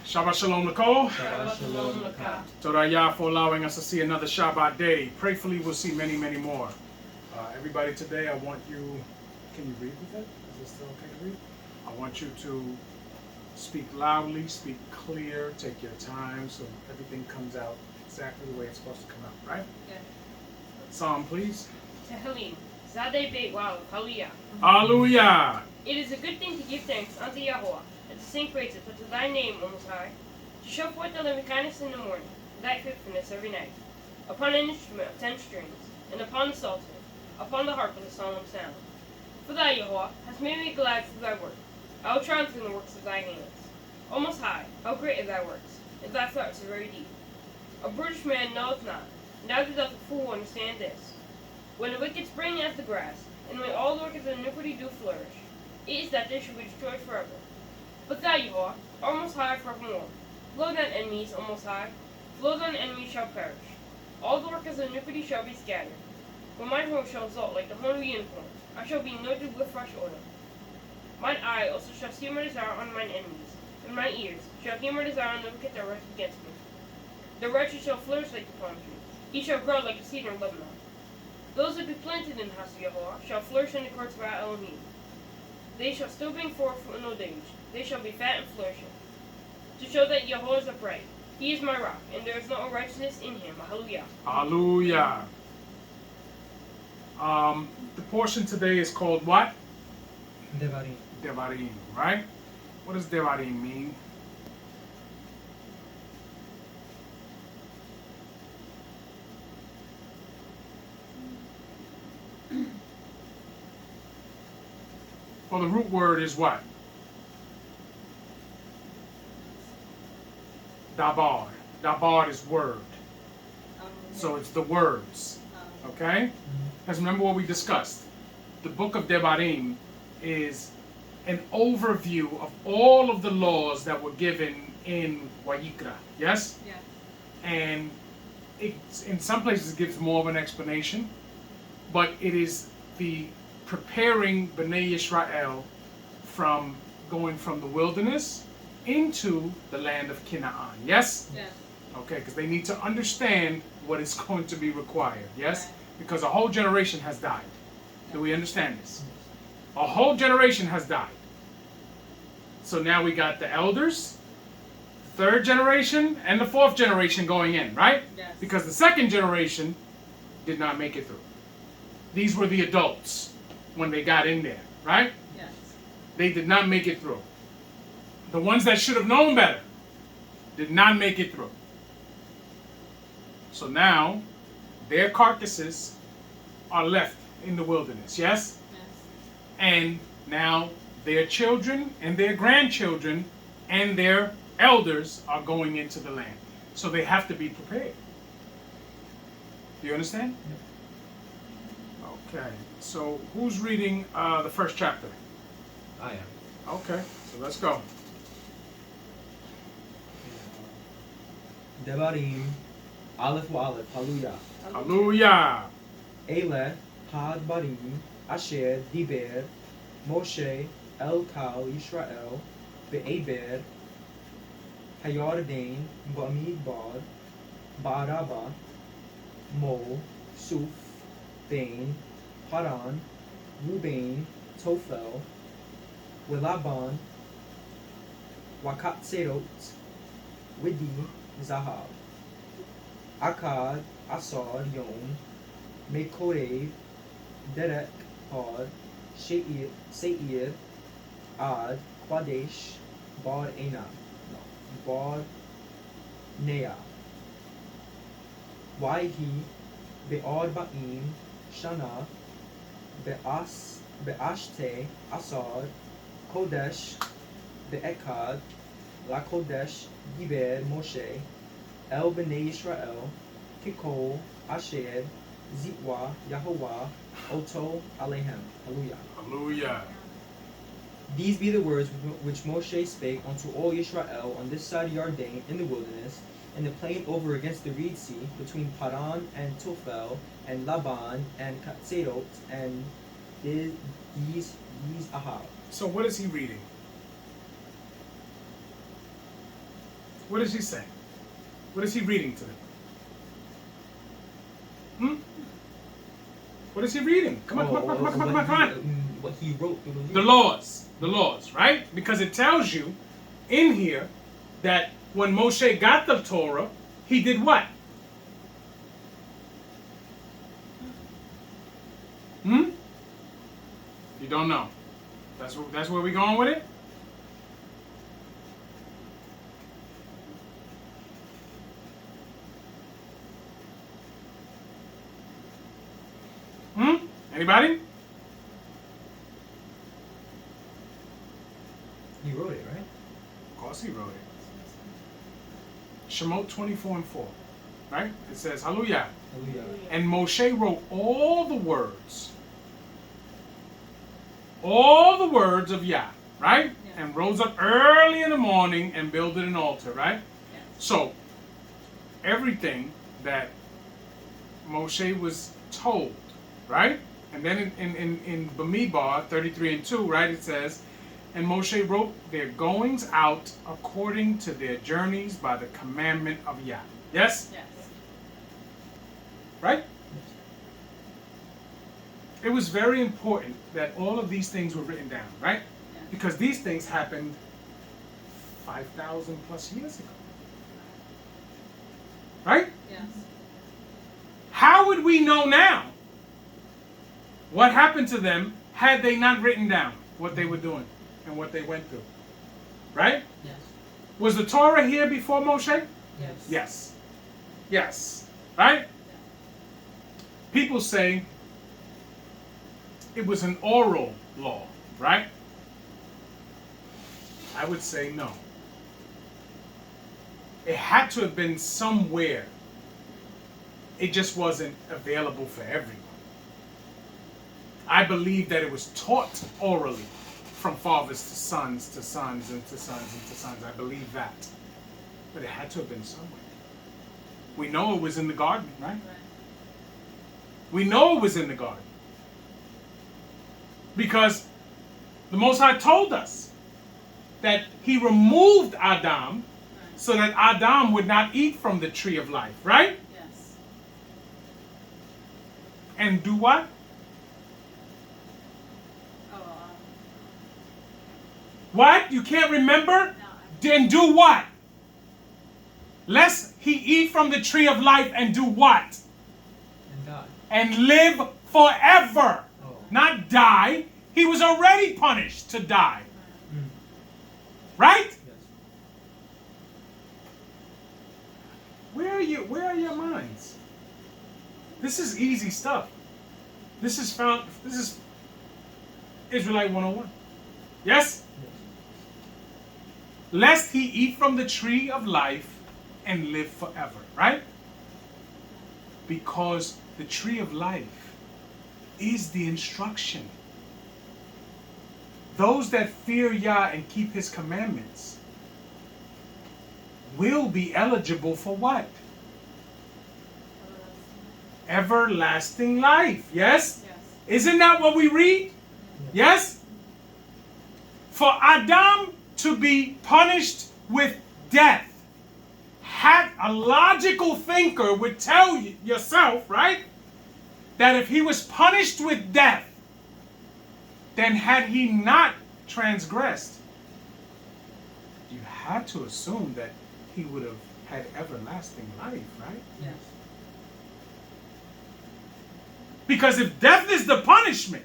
Shabbat Shalom, Nicole. Shabbat Shalom, Lakah. Todah Yah for allowing us to see another Shabbat day. Prayfully, we'll see many, many more. Everybody, today I want you, can you read with it? Is it still okay to read? I want you to speak loudly, speak clear, take your time so everything comes out exactly the way it's supposed to come out, right? Yeah. Psalm, please. Tehillim, Zadeh Beit Wow, Hallelujah. Hallelujah. It is a good thing to give thanks unto Yahweh, and to sing praises unto thy name, O Most High, to show forth thy loving kindness in the morning, thy faithfulness every night, upon an instrument of 10 strings, and upon the psalter, upon the harp with a solemn sound. For thou, Yahweh, hast made me glad through thy work. I will triumph in the works of thy hands. O Most High, how great are thy works, and thy thoughts are very deep. A brutish man knoweth not, neither doth a fool understand this. When the wicked spring as the grass, and when all the workers of iniquity do flourish, it is that they should be destroyed forever. But thou, Yahweh, art most high forevermore. Blow down enemies, O Most High. Blow down enemies shall perish. All the workers of iniquity shall be scattered. When mine horn shall exalt like the horn of a unicorn, I shall be anointed with fresh oil. Mine eye also shall see my desire on mine enemies, and my ears shall hear my desire on the wicked that rise against me. The righteous shall flourish like the palm tree. He shall grow like a cedar in Lebanon. Those that be planted in the house of Yahweh shall flourish in the courts of our Elohim. They shall still bring forth fruit in old age. They shall be fat and flourishing. To show that Yahweh is upright. He is my rock, and there is no unrighteousness in him. Hallelujah. Hallelujah. The portion today is called what? Debarim. Debarim, right? What does Debarim mean? Well, the root word is what? Dabar. Dabar is word. So it's the words. Okay? Because remember what we discussed. The book of Debarim is an overview of all of the laws that were given in Wayikra. Yes? Yeah. And in some places it gives more of an explanation, but it is the preparing Bnei Yisrael from going from the wilderness into the land of Canaan. Yes? Yeah. Okay, because they need to understand what is going to be required. Yes? Right. Because a whole generation has died. Do we understand this? A whole generation has died. So now we got the elders, third generation, and the fourth generation going in, right? Yes. Because the second generation did not make it through. These were the adults when they got in there, right? Yes. They did not make it through. The ones that should have known better did not make it through. So now, their carcasses are left in the wilderness, yes? Yes. And now their children and their grandchildren and their elders are going into the land. So they have to be prepared. Do you understand? Okay. So who's reading the first chapter? I am. Okay. So let's go. Debarim, Aleph wa Aleph, Hallelujah. Hallelujah. Ele Hadbarim, Asher Diber, Moshe El Kal Yisrael, Be'eber, Hayardain, Ba'midbar, Ba'araba, Mo, Suf, Bain, Haran, Rubain, Tophel, Wilaban, Wakatserot, Widi, Zahab, Akkad, Asar, Yom, Mekorev, Derek, Had, Seir, Ad, Qadesh, Bar Ena, Bar Nea, Waihi, Be'ad Ba'im, Shana, Be'ashte, Asar, Kodesh, Be'ekad, La Kodesh, Giber, Moshe, El Bnei Yisrael, Kikol, Asher, Zitwa, Yahovah, Oto, Alehem. Hallelujah. Hallelujah. These be the words which Moshe spake unto all Yisrael on this side of Yarden in the wilderness, in the plain over against the Reed Sea, between Paran and Tophel, and Laban, and Katserot, and these Ahab. So what is he reading? What does he say? What is he reading to them? What is he reading? Come on. What he wrote through The laws, right? Because it tells you in here that when Moshe got the Torah, he did what? You don't know. That's where we going with it? Anybody? He wrote it, right? Of course he wrote it. Shemot 24:4. Right? It says, Hallelujah. Hallelujah. And Moshe wrote all the words of Yah, right? Yeah. And rose up early in the morning and builded an altar, right? Yes. So, everything that Moshe was told, right? And then in Bamidbar 33:2, right, it says, and Moshe wrote their goings out according to their journeys by the commandment of Yah. Yes? Yes. Right? It was very important that all of these things were written down, right? Yeah. Because these things happened 5,000 plus years ago. Right? Yes. How would we know now what happened to them had they not written down what they were doing and what they went through? Right? Yes. Was the Torah here before Moshe? Yes. Yes. Yes. Right? People say it was an oral law, right? I would say no. It had to have been somewhere. It just wasn't available for everyone. I believe that it was taught orally from fathers to sons to sons and to sons and to sons. I believe that. But it had to have been somewhere. We know it was in the garden, right? Right. We know it was in the garden. Because the Most High told us that he removed Adam Right. so that Adam would not eat from the tree of life, right? Yes. And do what? Oh. What? You can't remember? No. Then do what? Lest he eat from the tree of life and do what? And God. And live forever. Oh. Not die. He was already punished to die. Mm. Right? Yes. Where are your minds? This is easy stuff. This is Israelite 101. Yes? Yes. Lest he eat from the tree of life and live forever, right? Because the tree of life is the instruction. Those that fear Yah and keep his commandments will be eligible for what? Everlasting life. Yes? Yes. Isn't that what we read? Yes? For Adam to be punished with death, had a logical thinker would tell yourself, right? That if he was punished with death, then had he not transgressed, you had to assume that he would have had everlasting life, right? Yes. Because if death is the punishment,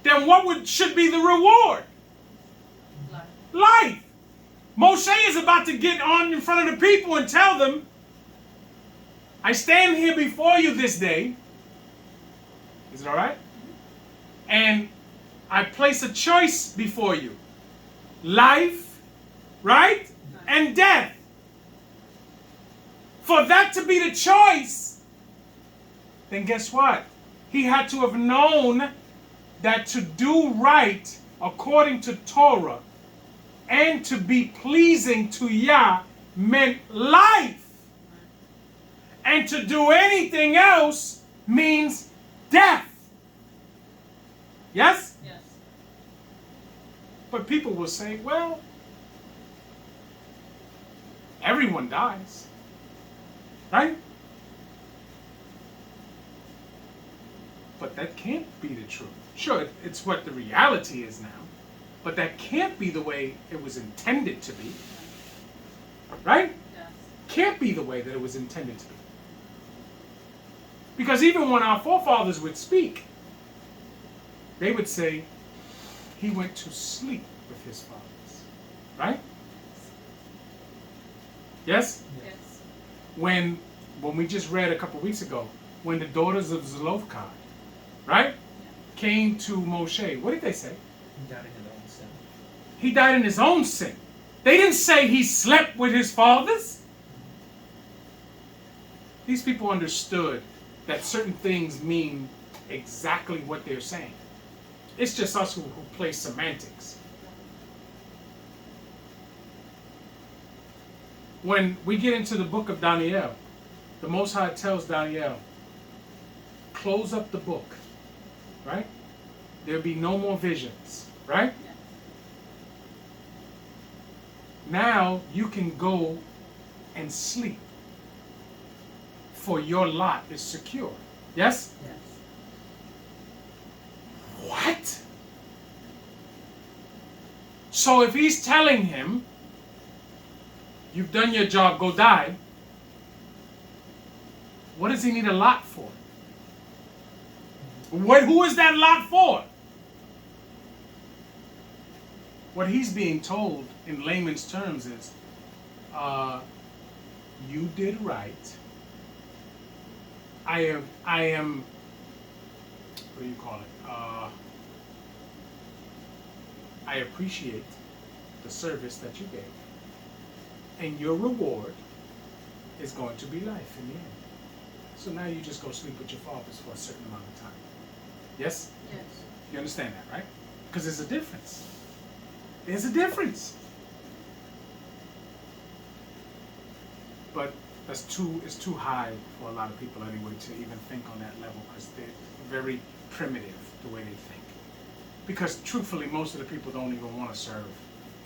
then what should be the reward? Life. Life. Moshe is about to get on in front of the people and tell them, I stand here before you this day. Is it all right? And I place a choice before you. Life, right? And death. For that to be the choice, then guess what? He had to have known that to do right according to Torah and to be pleasing to Yah meant life. And to do anything else means death. Yes? Yes. But people will say, well, Everyone dies. Right? But that can't be the truth. Sure, it's what the reality is now. But that can't be the way it was intended to be. Right? Yes. Can't be the way that it was intended to be. Because even when our forefathers would speak, they would say, he went to sleep with his fathers. Right? Yes? Yes. When we just read a couple weeks ago, when the daughters of Zelophehad, right, came to Moshe, what did they say? He died in his own sin. He died in his own sin. They didn't say he slept with his fathers. These people understood that certain things mean exactly what they're saying. It's just us who play semantics. When we get into the book of Daniel, the Most High tells Daniel, close up the book, right? There'll be no more visions, right? Yes. Now you can go and sleep, for your lot is secure. Yes? Yes. What? So if he's telling him, you've done your job, go die, what does he need a lot for? Who is that lot for? What he's being told in layman's terms is, you did right. I am, what do you call it? I appreciate the service that you gave. And your reward is going to be life in the end. So now you just go sleep with your fathers for a certain amount of time. Yes? Yes. You understand that, right? Because there's a difference. There's a difference. But it's too high for a lot of people anyway to even think on that level, because they're very primitive the way they think. Because truthfully, most of the people don't even want to serve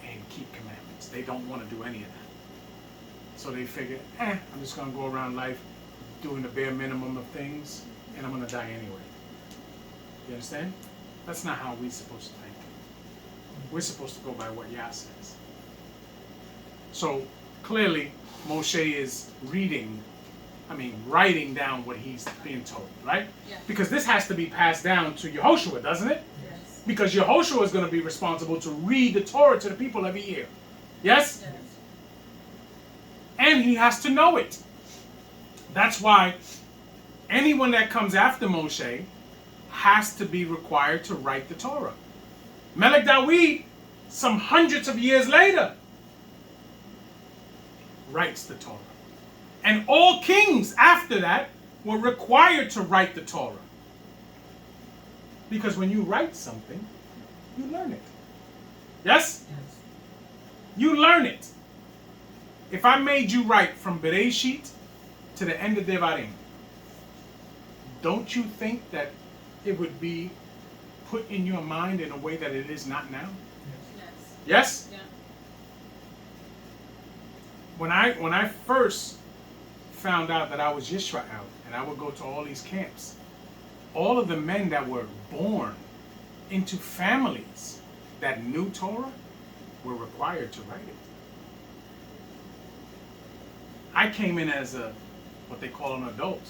and keep commandments. They don't want to do any of that. So they figure, I'm just going to go around life doing the bare minimum of things, and I'm going to die anyway. You understand? That's not how we're supposed to think. We're supposed to go by what Yah says. So clearly, Moshe is writing down what he's being told, right? Yes. Because this has to be passed down to Yehoshua, doesn't it? Yes. Because Yehoshua is going to be responsible to read the Torah to the people every year. Yes? Yes. And he has to know it. That's why anyone that comes after Moshe has to be required to write the Torah. Melech Dawid, some hundreds of years later, writes the Torah. And all kings after that were required to write the Torah. Because when you write something, you learn it. Yes? Yes. You learn it. If I made you write from Bereshit to the end of Debarim, don't you think that it would be put in your mind in a way that it is not now? Yes. Yes? Yeah. When I first found out that I was Yisrael and I would go to all these camps, all of the men that were born into families that knew Torah were required to write it. I came in as what they call an adult.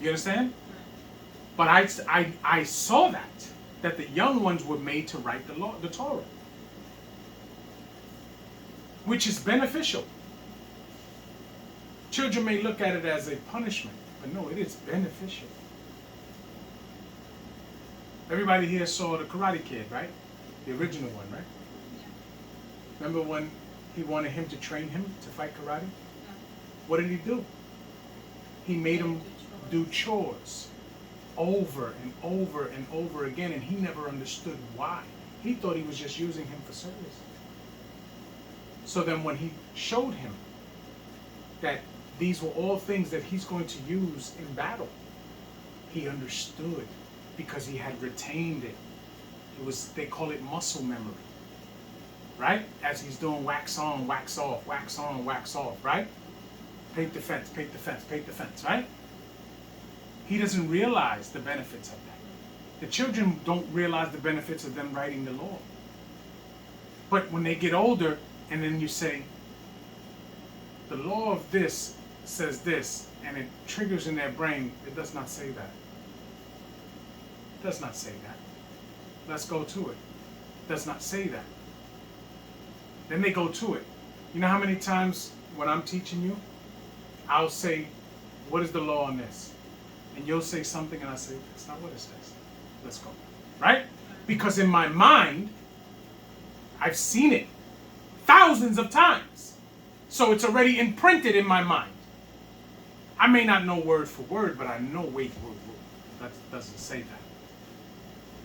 You understand? But I saw that the young ones were made to write the Torah, which is beneficial. Children may look at it as a punishment, but no, it is beneficial. Everybody here saw the Karate Kid, right? The original one, right? Yeah. Remember when he wanted him to train him to fight karate? Yeah. What did he do? He made him do chores over and over and over again, and he never understood why. He thought he was just using him for service. So then when he showed him that these were all things that he's going to use in battle, he understood because he had retained it. They call it muscle memory. right? As he's doing wax on, wax off, wax on, wax off, right? Paint the fence, paint the fence, paint the fence, right? He doesn't realize the benefits of that. The children don't realize the benefits of them writing the law. But when they get older, and then you say, the law of this says this, and it triggers in their brain, it does not say that. It does not say that. Let's go to it. It does not say that. Then they go to it. You know how many times when I'm teaching you, I'll say, what is the law on this? And you'll say something and I say, that's not what it says. Let's go. Right? Because in my mind, I've seen it thousands of times. So it's already imprinted in my mind. I may not know word for word, but I know wait, that doesn't say that.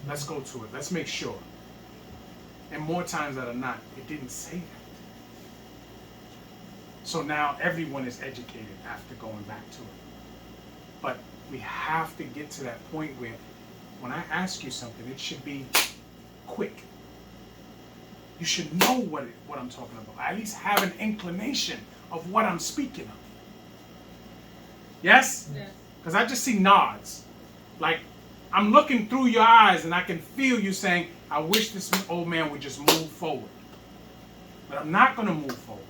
Let's go to it. Let's make sure. And more times than not, it didn't say that. So now everyone is educated after going back to it. But we have to get to that point where when I ask you something, it should be quick. You should know what I'm talking about. At least have an inclination of what I'm speaking of. Yes? Yes. Because I just see nods. Like, I'm looking through your eyes and I can feel you saying, I wish this old man would just move forward. But I'm not going to move forward.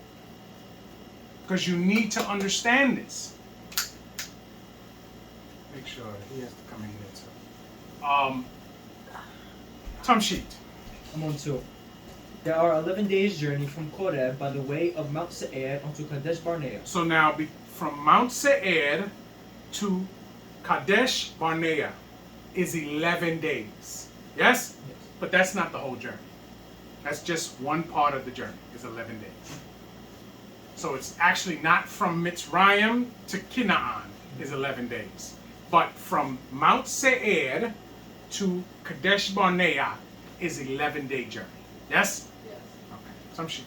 Because you need to understand this. Make sure he has to come in here too. Tom sheet. I'm on 2. There are 11 days' journey from Koreb by the way of Mount Seir unto Kadesh Barnea. So now from Mount Seir to Kadesh Barnea is 11 days. Yes? Yes. But that's not the whole journey. That's just one part of the journey. It's 11 days. So it's actually not from Mitzrayim to Canaan is 11 days. But from Mount Seir to Kadesh Barnea is 11-day journey. Yes? Yes. Okay. Some shit.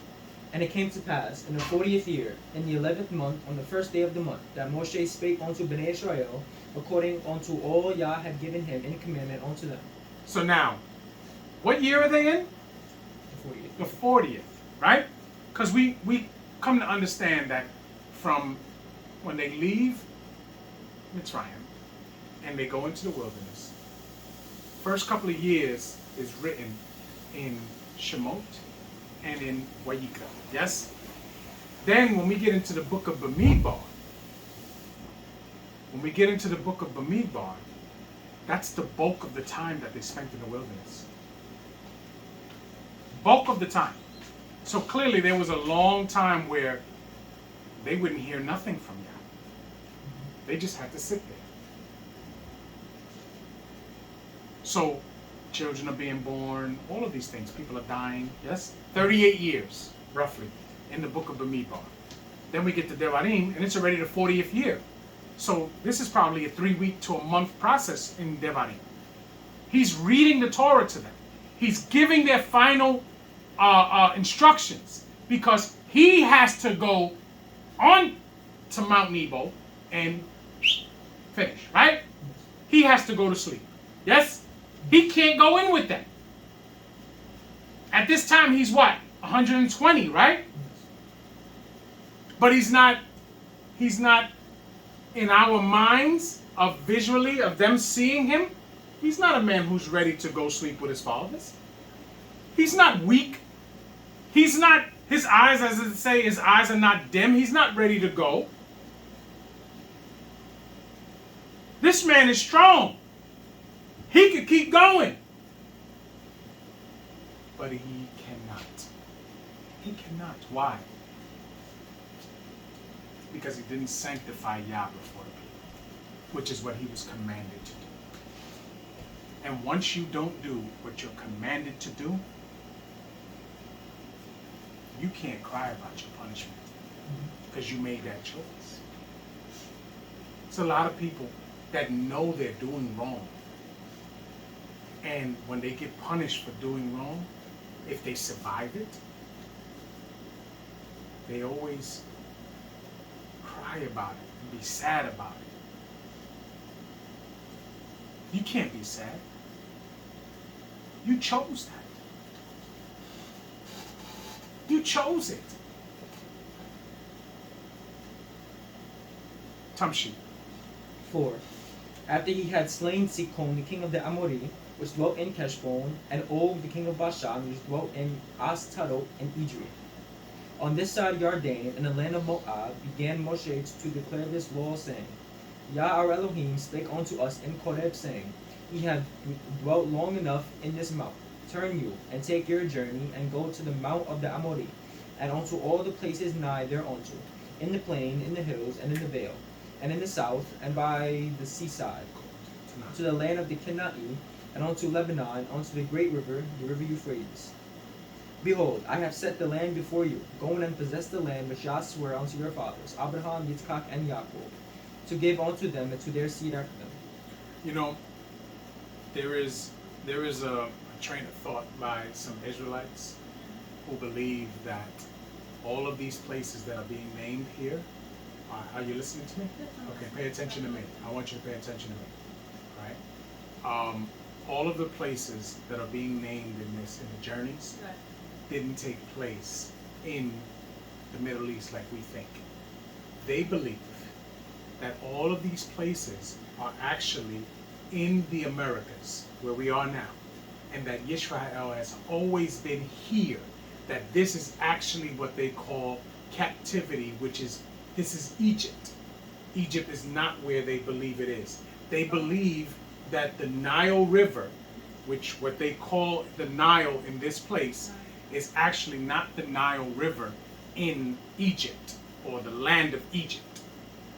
And it came to pass in the 40th year, in the 11th month, on the first day of the month, that Moshe spake unto Bnei Israel, according unto all Yah had given him in commandment unto them. So now, what year are they in? The 40th. The 40th, right? Because we come to understand that from when they leave Mitzrayim and they go into the wilderness, first couple of years is written in Shemot and in Vayikra, yes? Then when we get into the book of Bamidbar, that's the bulk of the time that they spent in the wilderness. Bulk of the time. So clearly there was a long time where they wouldn't hear nothing from Yah. They just had to sit there. So children are being born, all of these things, people are dying, yes? 38 years, roughly, in the book of Bamidbar. Then we get to Debarim, and it's already the 40th year. So this is probably a 3-week to a month process in Debarim. He's reading the Torah to them. He's giving their final instructions because he has to go on to Mount Nebo and finish, right? He has to go to sleep. Yes? He can't go in with them. At this time, he's what? 120, right? But he's not in our minds of visually of them seeing him. He's not a man who's ready to go sleep with his fathers. He's not weak. He's not, his eyes, as it say, his eyes are not dim. He's not ready to go. This man is strong. He could keep going. But he cannot. He cannot. Why? Because he didn't sanctify Yah before the people, which is what he was commanded to do. And once you don't do what you're commanded to do, you can't cry about your punishment because you made that choice. It's a lot of people that know they're doing wrong. And when they get punished for doing wrong, if they survive it, they always cry about it and be sad about it. You can't be sad. You chose that. You chose it. Tamshi. 4. After he had slain Sikon, the king of the Amori, which dwelt in Keshbon, and Og, the king of Bashan, which dwelt in Astarot and Edrei. On this side Yarden, in the land of Moab, began Moshe to declare this law, saying, Yah our Elohim spake unto us in Koreb, saying, Ye have dwelt long enough in this mount. Turn you, and take your journey, and go to the mount of the Amori, and unto all the places nigh thereunto, in the plain, in the hills, and in the vale, and in the south, and by the seaside, to the land of the Kenai, and unto Lebanon, unto the great river, the river Euphrates. Behold, I have set the land before you. Go in and possess the land which Yah sware unto your fathers, Abraham, Yitzchak, and Yaakov, to give unto them and to their seed after them. You know, there is a train of thought by some Israelites who believe that all of these places that are being named here, are you listening to me? Okay, pay attention to me. I want you to pay attention to me. Right? All of the places that are being named in the journeys didn't take place in the Middle East like we think. They believe that all of these places are actually in the Americas, where we are now, and that Yisrael has always been here, that this is actually what they call captivity, this is Egypt. Egypt is not where they believe it is. They believe that the Nile River, which what they call the Nile in this place, is actually not the Nile River in Egypt or the land of Egypt.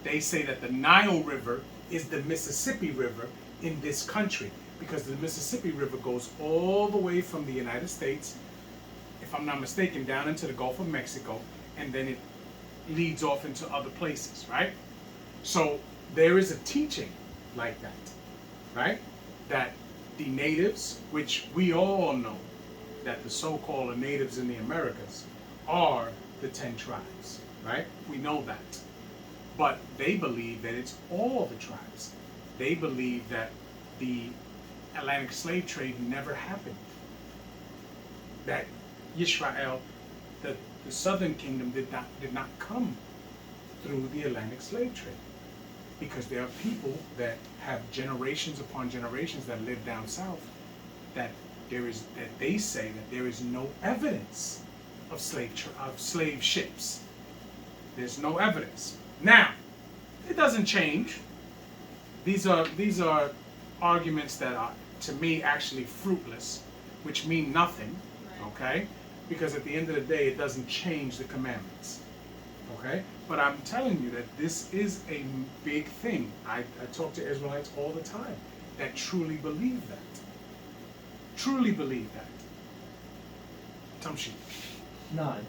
They say that the Nile River is the Mississippi River in this country, because the Mississippi River goes all the way from the United States, if I'm not mistaken, down into the Gulf of Mexico, and then it leads off into other places, right? So there is a teaching like that, right? That the natives, which we all know that the so-called natives in the Americas are the 10 tribes, right? We know that. But they believe that it's all the tribes. They believe that the Atlantic slave trade never happened. That Yisrael, the southern kingdom did not come through the Atlantic slave trade. Because there are people that have generations upon generations that live down south that they say that there is no evidence of slave ships. There's no evidence. Now, it doesn't change. These are arguments that are, to me, actually fruitless, which mean nothing, okay? Because at the end of the day, it doesn't change the commandments, okay? But I'm telling you that this is a big thing. I talk to Israelites all the time that truly believe that. Truly believe that. Tamshi. 9.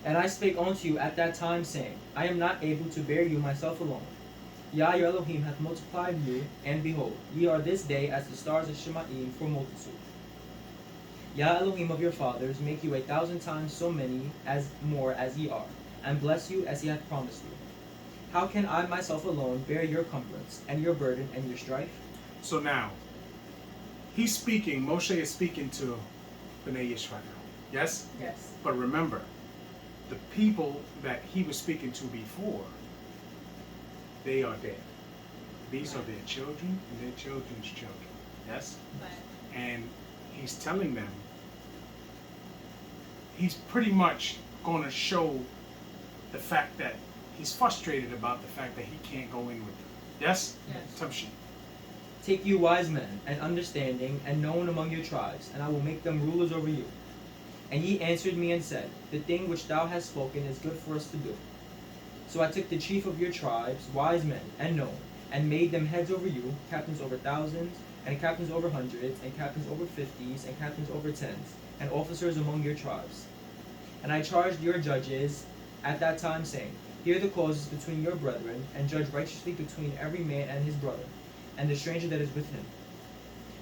And I spake unto you at that time, saying, I am not able to bear you myself alone. Yah your Elohim hath multiplied you, and behold, ye are this day as the stars of Shemaim for multitude. Yah Elohim of your fathers make you 1,000 times so many as more as ye are, and bless you as he hath promised you. How can I myself alone bear your cumbrance, and your burden, and your strife? So now, Moshe is speaking to Bnei Yisrael. Yes? Yes. But remember, the people that he was speaking to before, they are dead. These are their children and their children's children. Yes? And he's telling them, he's pretty much going to show the fact that he's frustrated about the fact that he can't go in with them. Yes? Yes. Tamshi. Take you wise men, and understanding, and known among your tribes, and I will make them rulers over you. And ye answered me and said, The thing which thou hast spoken is good for us to do. So I took the chief of your tribes, wise men, and known, and made them heads over you, captains over thousands, and captains over hundreds, and captains over 50s, and captains over 10s, and officers among your tribes. And I charged your judges at that time, saying, Hear the causes between your brethren, and judge righteously between every man and his brother, and the stranger that is with him.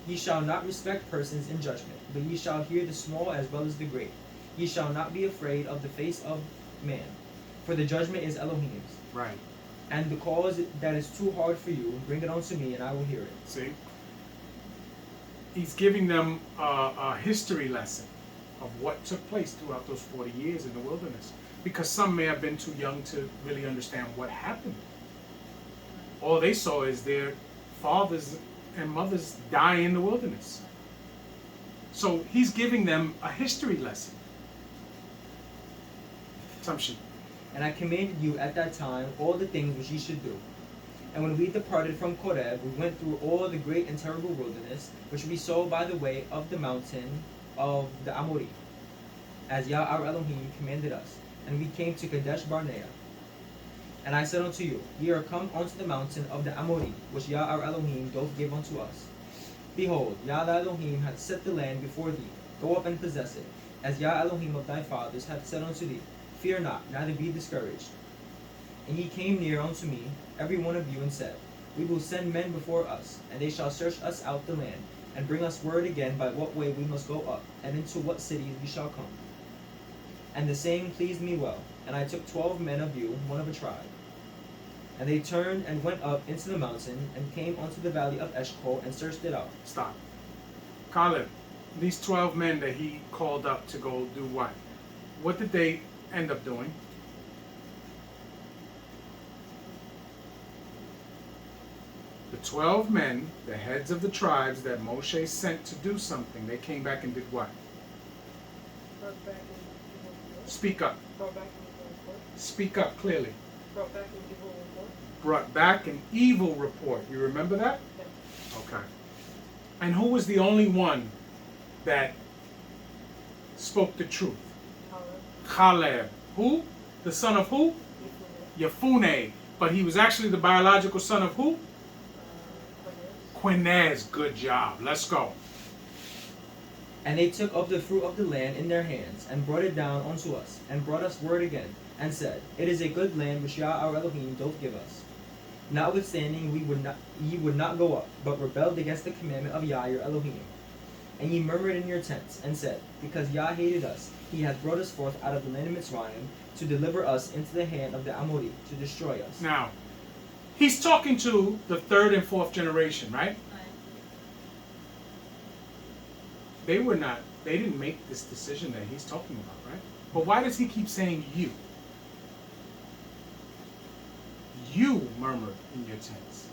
Ye shall not respect persons in judgment, but ye shall hear the small as well as the great. Ye shall not be afraid of the face of man, for the judgment is Elohim's. Right. And the cause that is too hard for you, bring it unto me, and I will hear it. See? He's giving them a history lesson, of what took place throughout those 40 years in the wilderness. Because some may have been too young to really understand what happened. All they saw is their fathers and mothers die in the wilderness. So he's giving them a history lesson. Tamshi. And I commanded you at that time all the things which ye should do. And when we departed from Koreb, we went through all the great and terrible wilderness, which we saw by the way of the mountain of the Amori, as Yah our Elohim commanded us. And we came to Kadesh Barnea. And I said unto you, Ye are come unto the mountain of the Amori, which Yah our Elohim doth give unto us. Behold, Yah thy Elohim hath set the land before thee. Go up and possess it, as Yah Elohim of thy fathers hath said unto thee. Fear not, neither be discouraged. And ye came near unto me, every one of you, and said, We will send men before us, and they shall search us out the land, and bring us word again by what way we must go up, and into what cities we shall come. And the saying pleased me well, and I took 12 men of you, one of a tribe. And they turned and went up into the mountain, and came unto the valley of Eshcol, and searched it out. Stop. Caleb, these 12 men that he called up to go do what? What did they end up doing? The 12 men, the heads of the tribes that Moshe sent to do something, they came back and did what? Brought back an evil report. Speak up. Brought back an evil report. Speak up clearly. Brought back an evil report. Brought back an evil report. You remember that? Yeah. Okay. And who was the only one that spoke the truth? Caleb. Who? The son of who? Yefune. But he was actually the biological son of who? Quinez. Good job. Let's go. And they took of the fruit of the land in their hands, and brought it down unto us, and brought us word again, and said, It is a good land which Yah our Elohim doth give us. Notwithstanding ye would not go up, but rebelled against the commandment of Yah your Elohim. And ye murmured in your tents, and said, Because Yah hated us, he hath brought us forth out of the land of Mitzrayim, to deliver us into the hand of the Amori, to destroy us. Now, he's talking to the third and fourth generation, right? They didn't make this decision that he's talking about, right? But why does he keep saying you? You murmured in your tents.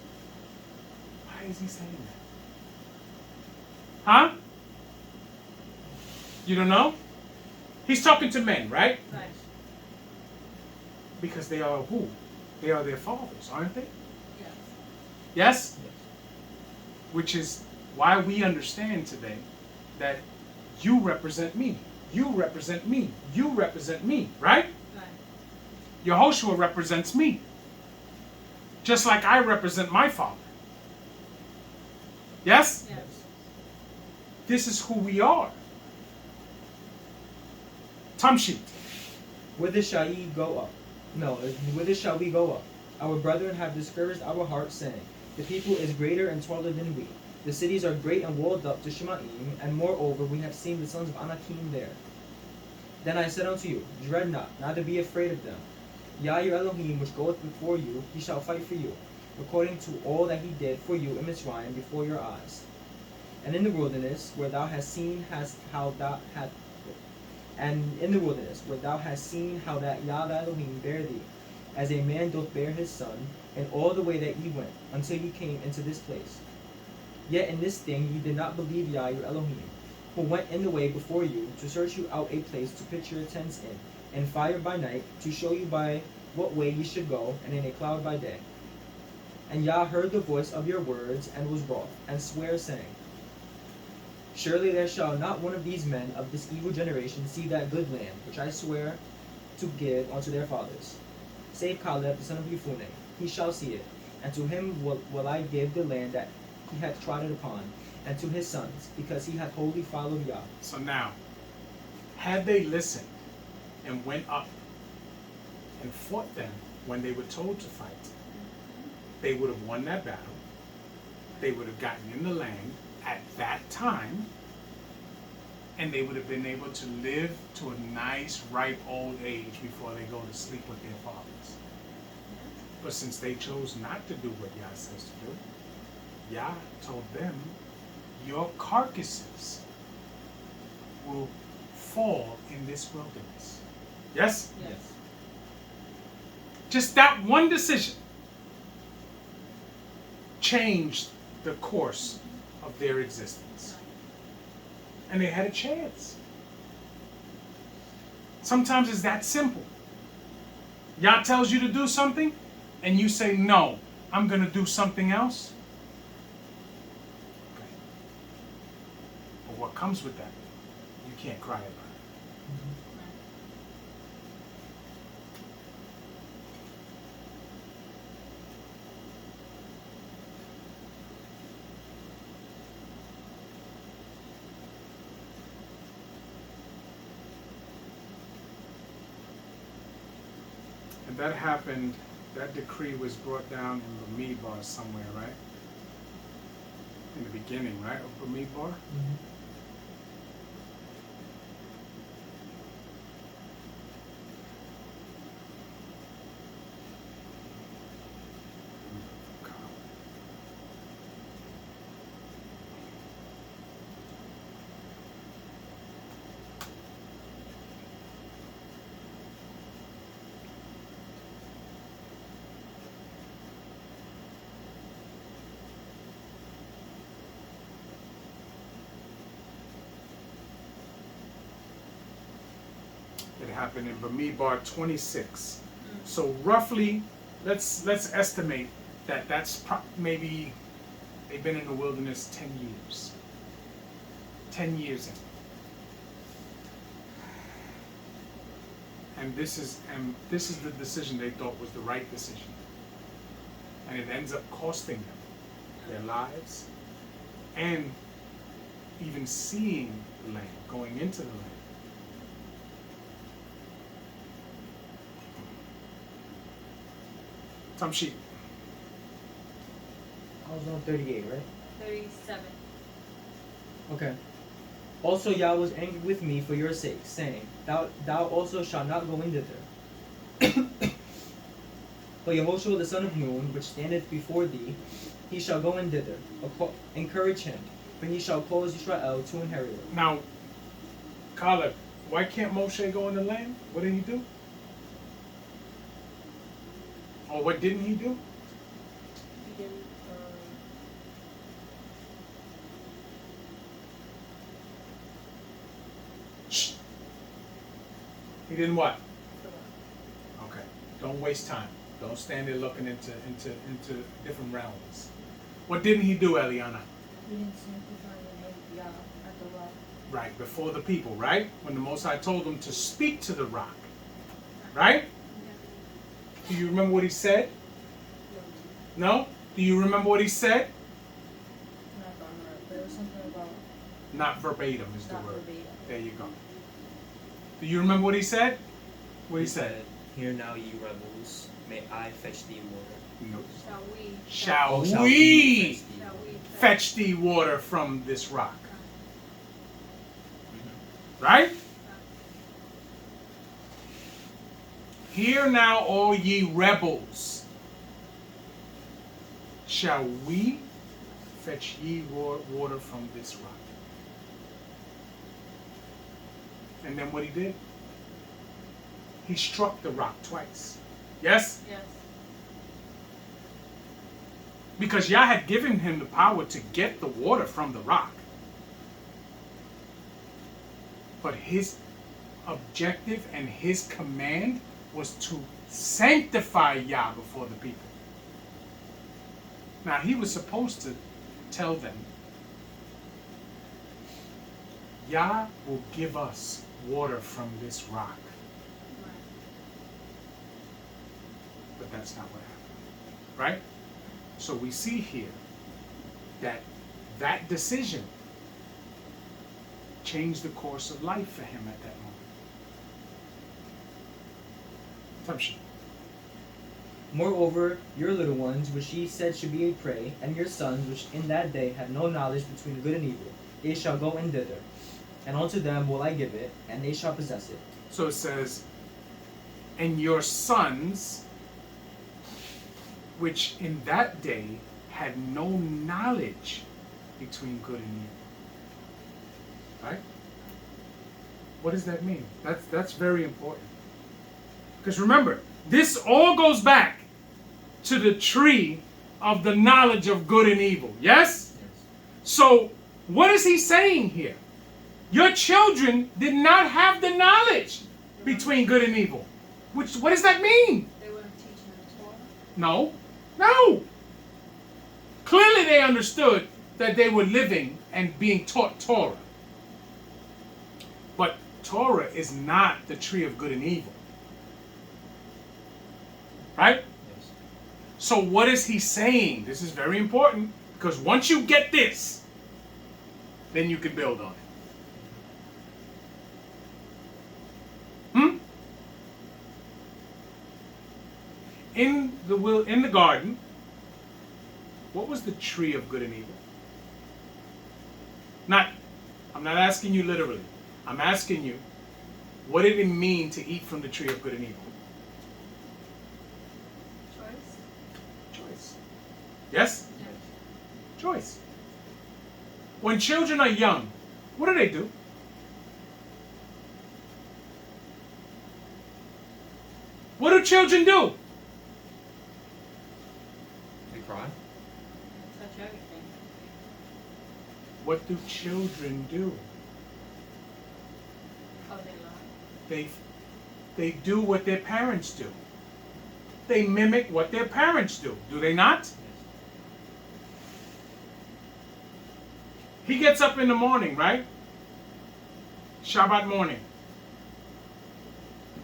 Why is he saying that? Huh? You don't know? He's talking to men, right? Right. Because they are who? They are their fathers, aren't they? Yes. Yes? Which is why we understand today that you represent me. You represent me. You represent me, right? Right. Yehoshua represents me. Just like I represent my father. Yes? Yes. This is who we are. Tamshit. Whither shall ye go up? No, whither shall we go up? Our brethren have discouraged our hearts, saying, The people is greater and taller than we. The cities are great and walled up to Shemaim, and moreover we have seen the sons of Anakim there. Then I said unto you, Dread not, neither be afraid of them. Yah your Elohim, which goeth before you, he shall fight for you, according to all that he did for you in Mitzrayim before your eyes. And in the wilderness, where thou hast seen how that Yah thy Elohim bare thee, as a man doth bear his son, in all the way that ye went, until ye came into this place. Yet in this thing ye did not believe Yah your Elohim, who went in the way before you, to search you out a place to pitch your tents in, and fire by night, to show you by what way ye should go, and in a cloud by day. And Yah heard the voice of your words, and was wroth, and sware, saying, Surely there shall not one of these men of this evil generation see that good land, which I swear to give unto their fathers. Save Caleb the son of Yefune, he shall see it, and to him will I give the land that he hath trodden upon, and to his sons, because he hath wholly followed Yah. So now, had they listened and went up and fought them when they were told to fight, they would have won that battle. They would have gotten in the land at that time, and they would have been able to live to a nice, ripe old age before they go to sleep with their fathers. But since they chose not to do what Yah says to do, Yah told them, your carcasses will fall in this wilderness. Yes? Yes. Just that one decision changed the course of their existence. And they had a chance. Sometimes it's that simple. Yah tells you to do something, and you say, no, I'm going to do something else. Okay. But what comes with that, you can't cry about it. And that happened, that decree was brought down in Bamidbar somewhere, right? In the beginning, right, of Bamidbar? Mm-hmm. It happened in Bamidbar 26. So roughly, let's estimate that that's maybe they've been in the wilderness 10 years. 10 years in. And this is the decision they thought was the right decision. And it ends up costing them their lives and even seeing the land, going into the land. Some sheep. I was on 38, right? 37. Okay. Also Yah was angry with me for your sake, saying, Thou also shalt not go in thither. But Yehoshua the son of Nun, which standeth before thee, he shall go in thither. Encourage him, for he shall cause Israel to inherit it. Now, Caleb, why can't Moshe go in the land? What did he do? Or what didn't he do? He didn't. Shh. He didn't what? Okay. Don't waste time. Don't stand there looking into different realms. What didn't he do, Eliana? He didn't sanctify the name of Yah at the rock. Right, before the people, right? When the Most High told him to speak to the rock. Right? Do you remember what he said? No? Do you remember what he said? Not by heart, but it was something about Not verbatim is the not word. verbatim. There you go. Do you remember what he said? What he said? Hear now, ye rebels, may I fetch thee water. No. Shall we? Shall we fetch thee Shall we fetch thee water from this rock? Right? Hear now, all ye rebels. Shall we fetch ye water from this rock? And then what he did? He struck the rock twice. Yes? Yes. Because Yah had given him the power to get the water from the rock. But his objective and his command was to sanctify Yah before the people. Now he was supposed to tell them, Yah will give us water from this rock. But that's not what happened. Right? So we see here that decision changed the course of life for him at that moment. Assumption. Moreover, your little ones, which ye said should be a prey, and your sons, which in that day have no knowledge between good and evil, they shall go in thither. And unto them will I give it, and they shall possess it. So it says, and your sons, which in that day had no knowledge between good and evil. Right? What does that mean? That's very important. Because remember, this all goes back to the tree of the knowledge of good and evil. Yes? So, what is he saying here? Your children did not have the knowledge between good and evil. What does that mean? They weren't teaching the Torah. No. No. Clearly they understood that they were living and being taught Torah. But Torah is not the tree of good and evil. Right? Yes. So what is he saying? This is very important, because once you get this, then you can build on it. In the garden, what was the tree of good and evil? I'm not asking you literally. I'm asking you, what did it mean to eat from the tree of good and evil? Choice. Yes? Choice. When children are young, what do? What do children do? They cry. Touch everything. What do children do? Oh, they lie. They do what their parents do. They mimic what their parents do. Do they not? Yes. He gets up in the morning, right? Shabbat morning.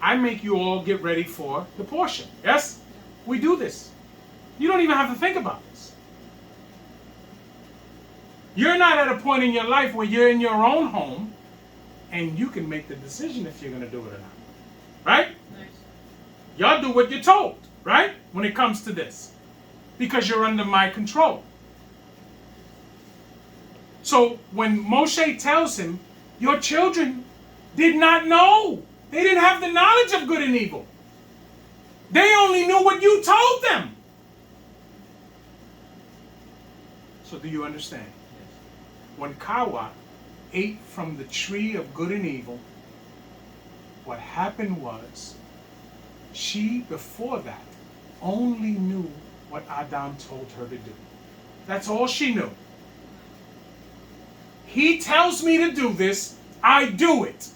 I make you all get ready for the portion. Yes? We do this. You don't even have to think about this. You're not at a point in your life where you're in your own home and you can make the decision if you're going to do it or not. Right? Nice. Y'all do what you're told, right? When it comes to this. Because you're under my control. So when Moshe tells him, your children did not know. They didn't have the knowledge of good and evil. They only knew what you told them. So do you understand? Yes. When Kawa ate from the tree of good and evil, what happened was, she, before that, only knew what Adam told her to do. That's all she knew. He tells me to do this, I do it.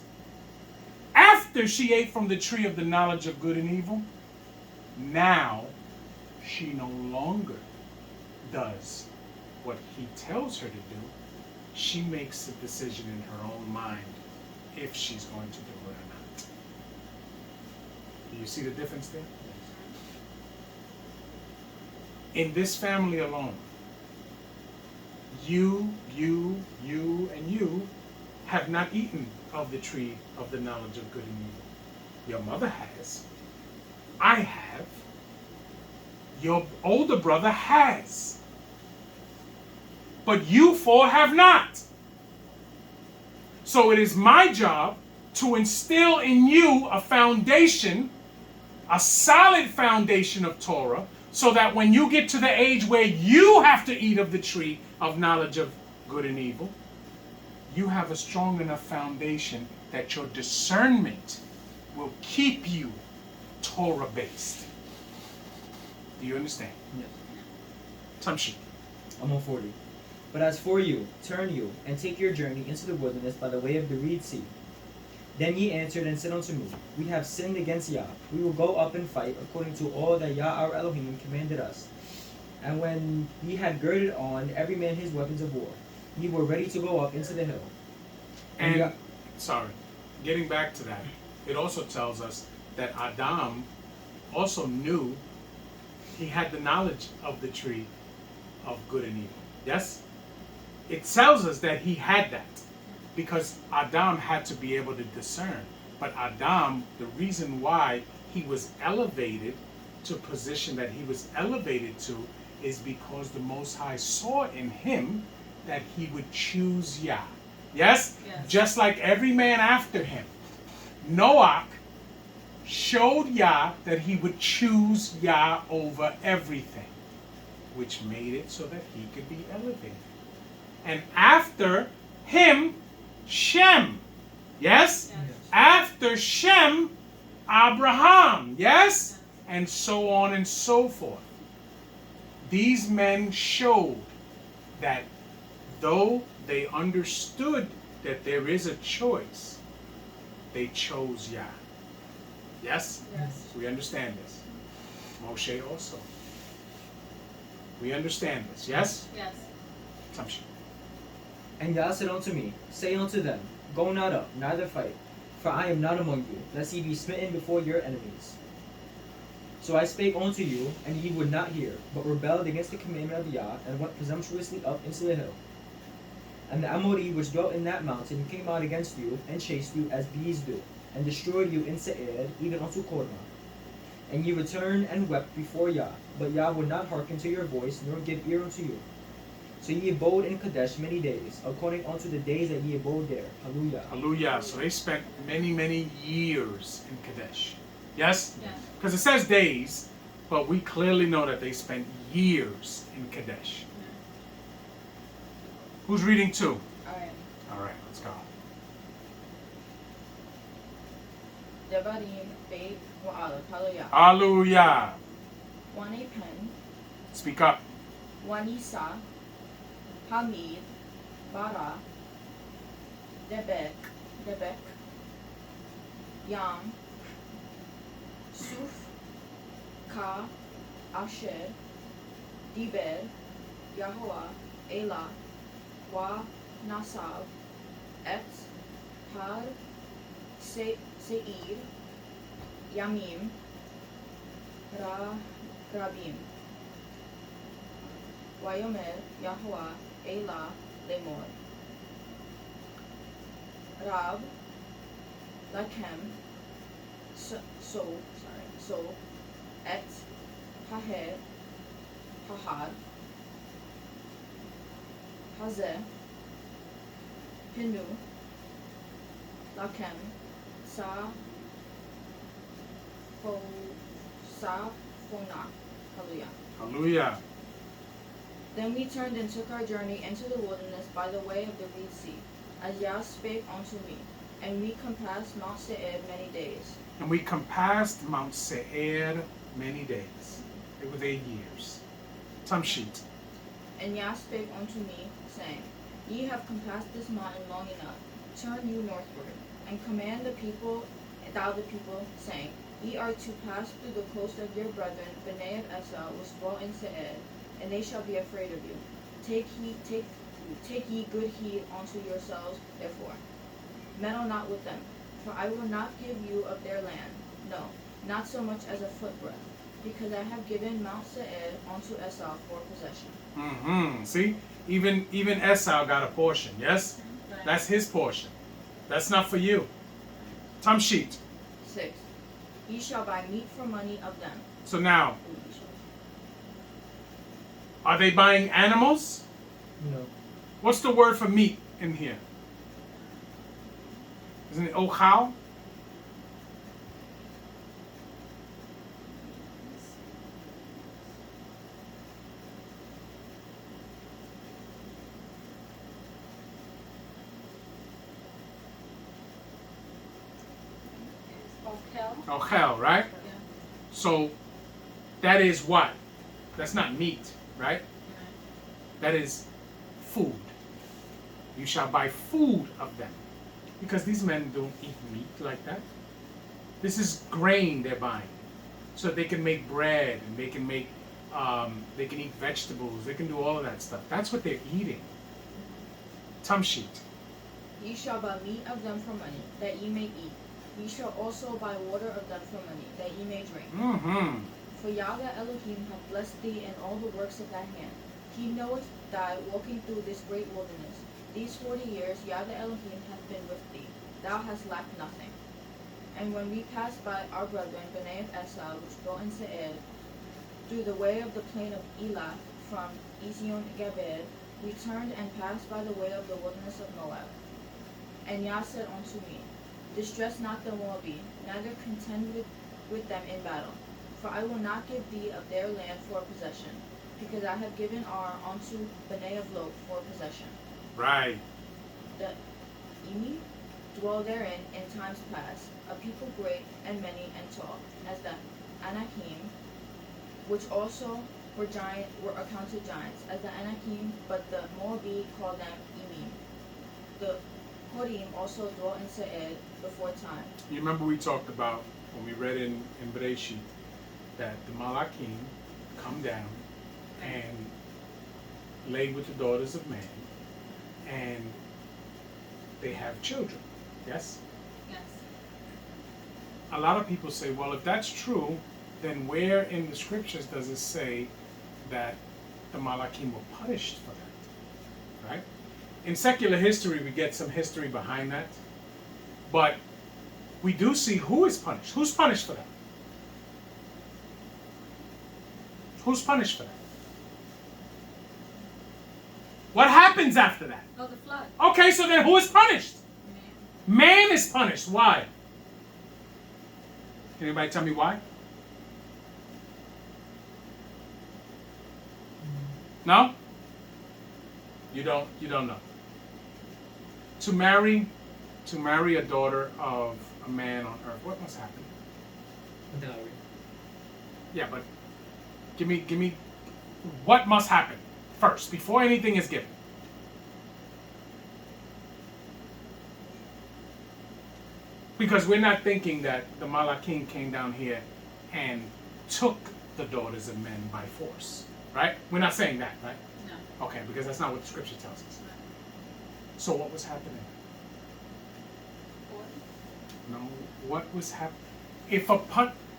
After she ate from the tree of the knowledge of good and evil, now she no longer does what he tells her to do. She makes a decision in her own mind if she's going to do it or not. Do you see the difference there? In this family alone, you, and you have not eaten of the tree of the knowledge of good and evil. Your mother has. I have. Your older brother has. But you four have not. So it is my job to instill in you a foundation, a solid foundation of Torah, so that when you get to the age where you have to eat of the tree of knowledge of good and evil, you have a strong enough foundation that your discernment will keep you Torah-based. Do you understand? Yes. Tamshi. I'm on 40. But as for you, turn you, and take your journey into the wilderness by the way of the reed sea. Then ye answered and said unto me, we have sinned against Yah. We will go up and fight according to all that Yah our Elohim commanded us. And when ye had girded on every man his weapons of war, ye were ready to go up into the hill. And, getting back to that, it also tells us that Adam also knew, he had the knowledge of the tree of good and evil. Yes? It tells us that he had that because Adam had to be able to discern. But Adam, the reason why he was elevated to a position that he was elevated to is because the Most High saw in him that he would choose Yah. Yes? Yes. Just like every man after him. Noach showed Yah that he would choose Yah over everything, which made it so that he could be elevated. And after him, Shem. Yes? Yes. After Shem, Abraham. Yes? And so on and so forth. These men showed that though they understood that there is a choice, they chose Yah. Yes? Yes. We understand this. Moshe also. We understand this. Yes? Yes. Tamshi. And Yah said unto me, Say unto them, Go not up, neither fight, for I am not among you, lest ye be smitten before your enemies. So I spake unto you, and ye would not hear, but rebelled against the commandment of Yah, and went presumptuously up into the hill. And the Amori which dwelt in that mountain came out against you, and chased you as bees do, and destroyed you in Seir, even unto Korma. And ye returned and wept before Yah, but Yah would not hearken to your voice, nor give ear unto you. So ye abode in Kadesh many days, according unto the days that ye abode there. Hallelujah. Hallelujah. So they spent many, many years in Kadesh. Yes? Yes. Because it says days, but we clearly know that they spent years in Kadesh. Who's reading 2? Alright. All right, let's go. Debarim Beit Wa'aleph. Hallelujah. Hallelujah. One a pen, Speak up. one Isa, Hamid, Bara, Debek, Yam, Suf, Ka, Asher, Diber, Yahuwah, Elah, Wa, Nasab, Et, Par, Seir, Yamim, Rabim. Wayomer Yahuwah Elah Lemor. Rab, Lakem, so, Et, Haher, Hahar, Hazeh, Pinu, Lakem, Fona. Hallelujah. Hallelujah. Then we turned and took our journey into the wilderness by the way of the Reed Sea, as Yah spake unto me. And we compassed Mount Seir many days. And we compassed Mount Seir many days. It was 8 years. Tamshit. And Yah spake unto me, saying, Ye have compassed this mountain long enough. Turn you northward, and command the people, saying, Ye are to pass through the coast of your brethren, Bnei of Esau, which dwell in Seir, and they shall be afraid of you. Take ye good heed unto yourselves, therefore. Meddle not with them, for I will not give you of their land, no, not so much as a footbreadth, because I have given Mount Seir unto Esau for possession. See? Even Esau got a portion, yes? That's his portion. That's not for you. Tamshit. 6. Ye shall buy meat for money of them. So now, are they buying animals? No. What's the word for meat in here? Isn't it ochal? Ochel, right? Yeah. So that is what? That's not meat, right? That is food. You shall buy food of them. Because these men don't eat meat like that. This is grain they're buying. So they can make bread and they can make they can eat vegetables, they can do all of that stuff. That's what they're eating. Tamshit. Ye shall buy meat of them for money, that ye may eat. Ye shall also buy water of them for money, that ye may drink. For Yahweh Elohim hath blessed thee in all the works of thy hand. He knoweth thy walking through this great wilderness. These 40 years Yahweh Elohim hath been with thee. Thou hast lacked nothing. And when we passed by our brethren, Bnei of Esau, which dwell in Seir, through the way of the plain of Elah, from Ezion Geber, we turned and passed by the way of the wilderness of Moab. And Yah said unto me, Distress not the Moabite, neither contend with them in battle. For I will not give thee of their land for a possession, because I have given Ar unto Bnei of Lot for a possession. Right. The Emi, dwell therein in times past, a people great and many and tall, as the Anakim, which also were accounted giants, as the Anakim, but the Moabite called them Emim. The Hodim also dwelt in Seir before time. You remember we talked about when we read in Bereshit that the Malakim come down and lay with the daughters of man, and they have children. Yes? Yes. A lot of people say, well, if that's true, then where in the scriptures does it say that the Malakim were punished for that? Right? In secular history, we get some history behind that, but we do see who is punished. Who's punished for that? Who's punished for that? What happens after that? Oh, the flood. Okay, so then who is punished? Man. Man is punished. Why? Can anybody tell me why? No? You don't know. To marry a daughter of a man on earth, what must happen? Dowry. Yeah, but give me what must happen first before anything is given. Because we're not thinking that the Malakim came down here and took the daughters of men by force, right? We're not saying that, right? No. Okay, because that's not what the scripture tells us. So what was happening? No, what was happening?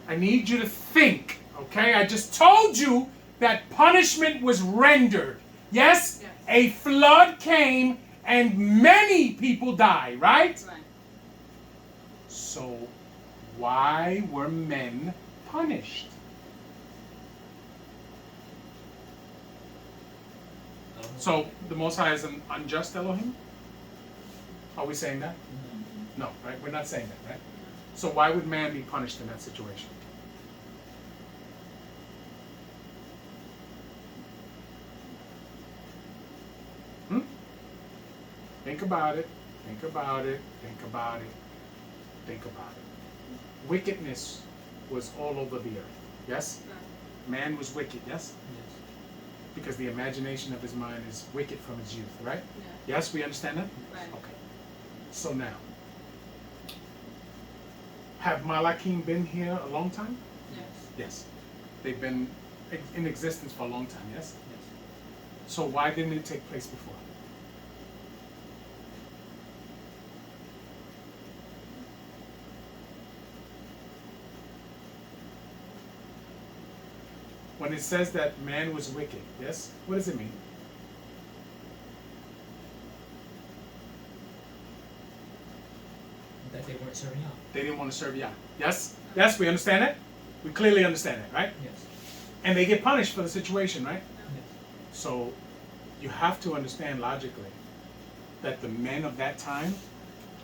I need you to think, okay? I just told you that punishment was rendered. Yes? Yes. A flood came and many people died, right? Right. So why were men punished? So the Most High is an unjust Elohim? Are we saying that? No, right? We're not saying that, right? So why would man be punished in that situation? Think about it. Think about it. Think about it. Think about it. Wickedness was all over the earth. Yes? Man was wicked, yes? Yes. Because the imagination of his mind is wicked from his youth, right? Yeah. Yes, we understand that? Right. Okay. So now, have Malakim been here a long time? Yes. Yes. They've been in existence for a long time, yes? Yes. So why didn't it take place before? When it says that man was wicked, yes? What does it mean? That they weren't serving out. They didn't want to serve Yah. Yes? Yes, we understand that? We clearly understand that, right? Yes. And they get punished for the situation, right? Yes. So you have to understand logically that the men of that time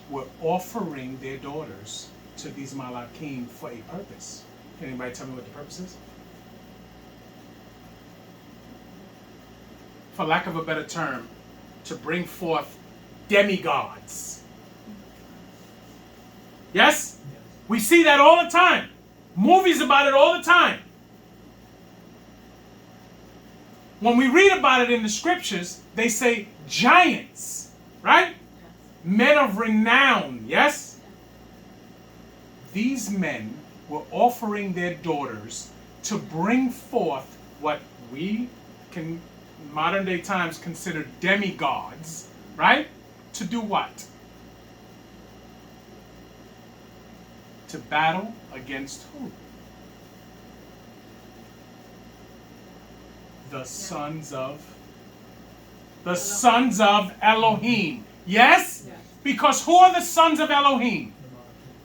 were offering their daughters to these Malakim for a purpose. Can anybody tell me what the purpose is? For lack of a better term, to bring forth demigods. Yes? Yes. We see that all the time. Movies about it all the time. When we read about it in the scriptures, they say giants, right? Yes. Men of renown, yes? These men were offering their daughters to bring forth what we can, in modern day times, consider demigods, right? To do what? To battle against who? The sons of Elohim. Yes? Yes. Because who are the sons of Elohim?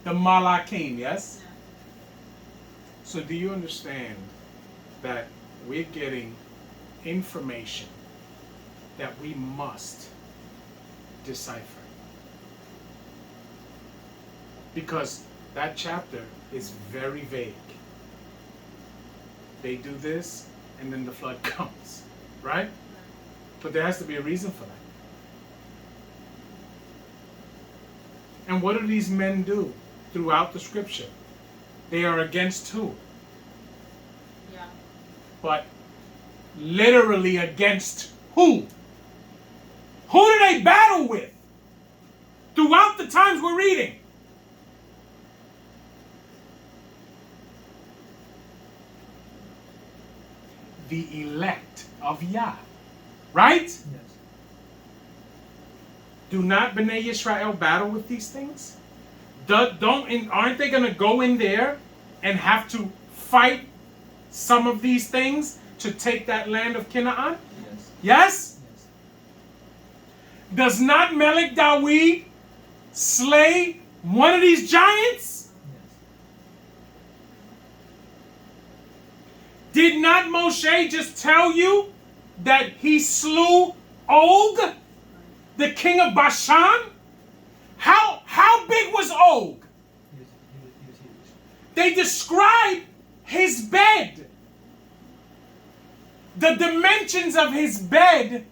The The Malakim, yes? Yeah. So do you understand that we're getting information that we must decipher? Because that chapter is very vague. They do this, and then the flood comes, right? But there has to be a reason for that. And what do these men do throughout the scripture? They are against who? Yeah. But literally against who? Who do they battle with? Throughout the times we're reading. The elect of Yah. Right? Yes. Do not Bnei Yisrael battle with these things? Aren't they going to go in there and have to fight some of these things to take that land of Canaan? Yes. Yes? Yes. Does not Melech Dawid slay one of these giants? Yes. Did not Moshe just tell you that he slew Og, the king of Bashan? How big was Og? He was huge. They describe his bed. The dimensions of his bed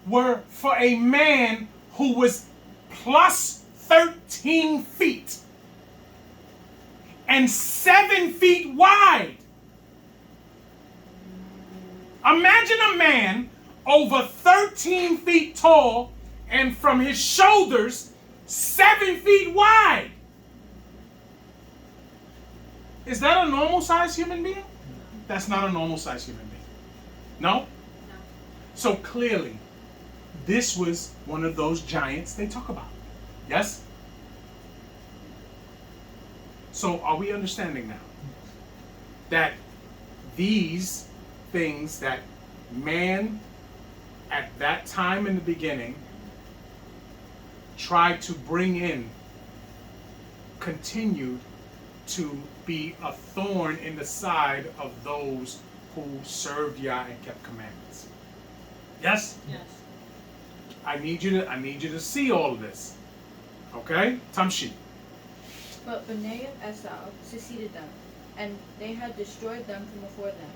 were for a man who was plus 13 feet and 7 feet wide. Imagine a man over 13 feet tall and from his shoulders 7 feet wide. Is that a normal sized human being? That's not a normal sized human being. No? No. So clearly, this was one of those giants they talk about. Yes? So are we understanding now that these things that man at that time in the beginning tried to bring in continued to be a thorn in the side of those who served Yah and kept commandments? Yes? Yes. I need you to see all of this. Okay? Tamshi. But Bnei of Esau succeeded them, and they had destroyed them from before them.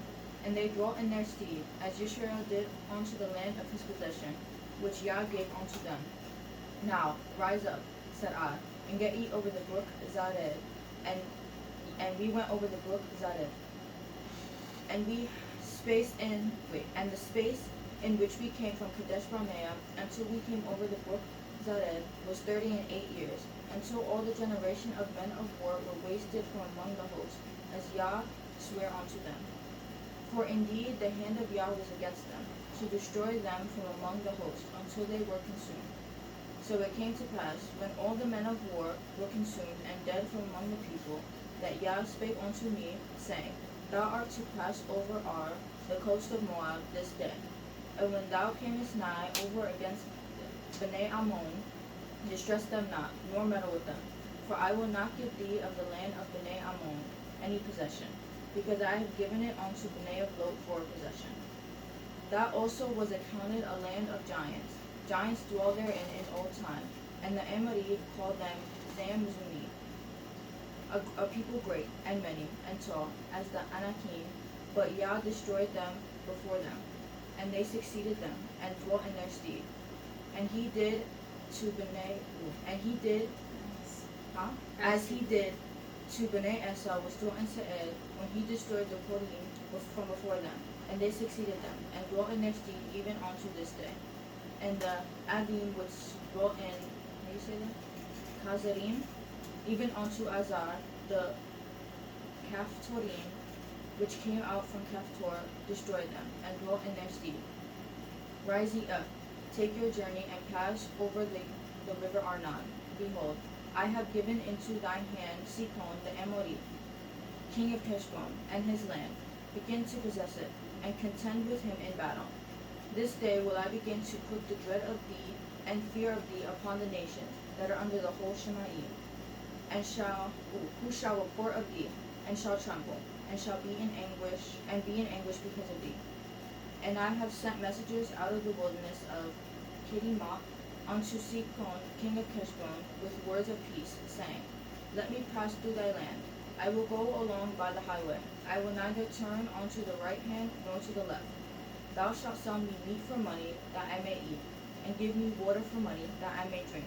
And they dwelt in their stead, as Israel did unto the land of his possession, which Yah gave unto them. Now rise up, said I, and get ye over the brook Zared. And we went over the brook Zared. And the space in which we came from Kadesh Barnea until we came over the brook Zared was 38 years, until all the generation of men of war were wasted from among the host, as Yah sware unto them. For indeed the hand of Yah was against them, to destroy them from among the host, until they were consumed. So it came to pass, when all the men of war were consumed and dead from among the people, that Yah spake unto me, saying, Thou art to pass over the coast of Moab this day. And when thou camest nigh over against Bnei Ammon, distress them not, nor meddle with them. For I will not give thee of the land of Bnei Ammon any possession, because I have given it unto Bnei of Lot for a possession. That also was accounted a land of giants. Giants dwell therein in old time, and the Amorite called them Zamzumi, a people great, and many, and tall, as the Anakim, but Yah destroyed them before them, and they succeeded them, and dwelt in their stead. And he did to Bnei, as he did to Bnei Esau was dwelt in Seir, when he destroyed the Kodim from before them, and they succeeded them, and dwelt in their stead even unto this day. And the Adim which dwelt in, how do you say that? Kazarim, even unto Azar, the Caphtorim, which came out from Caphtor, destroyed them, and dwelt in their stead. Rise ye up, take your journey, and pass over the river Arnon. Behold, I have given into thine hand Sihon the Amorite, king of Heshbon, and his land. Begin to possess it, and contend with him in battle. This day will I begin to put the dread of thee and fear of thee upon the nations that are under the whole Shemaim, and who shall report of thee, and shall tremble, and shall be in anguish because of thee. And I have sent messengers out of the wilderness of Kedemot unto Sihon king of Heshbon with words of peace, saying, Let me pass through thy land. I will go along by the highway. I will neither turn unto the right hand nor to the left. Thou shalt sell me meat for money, that I may eat, and give me water for money, that I may drink.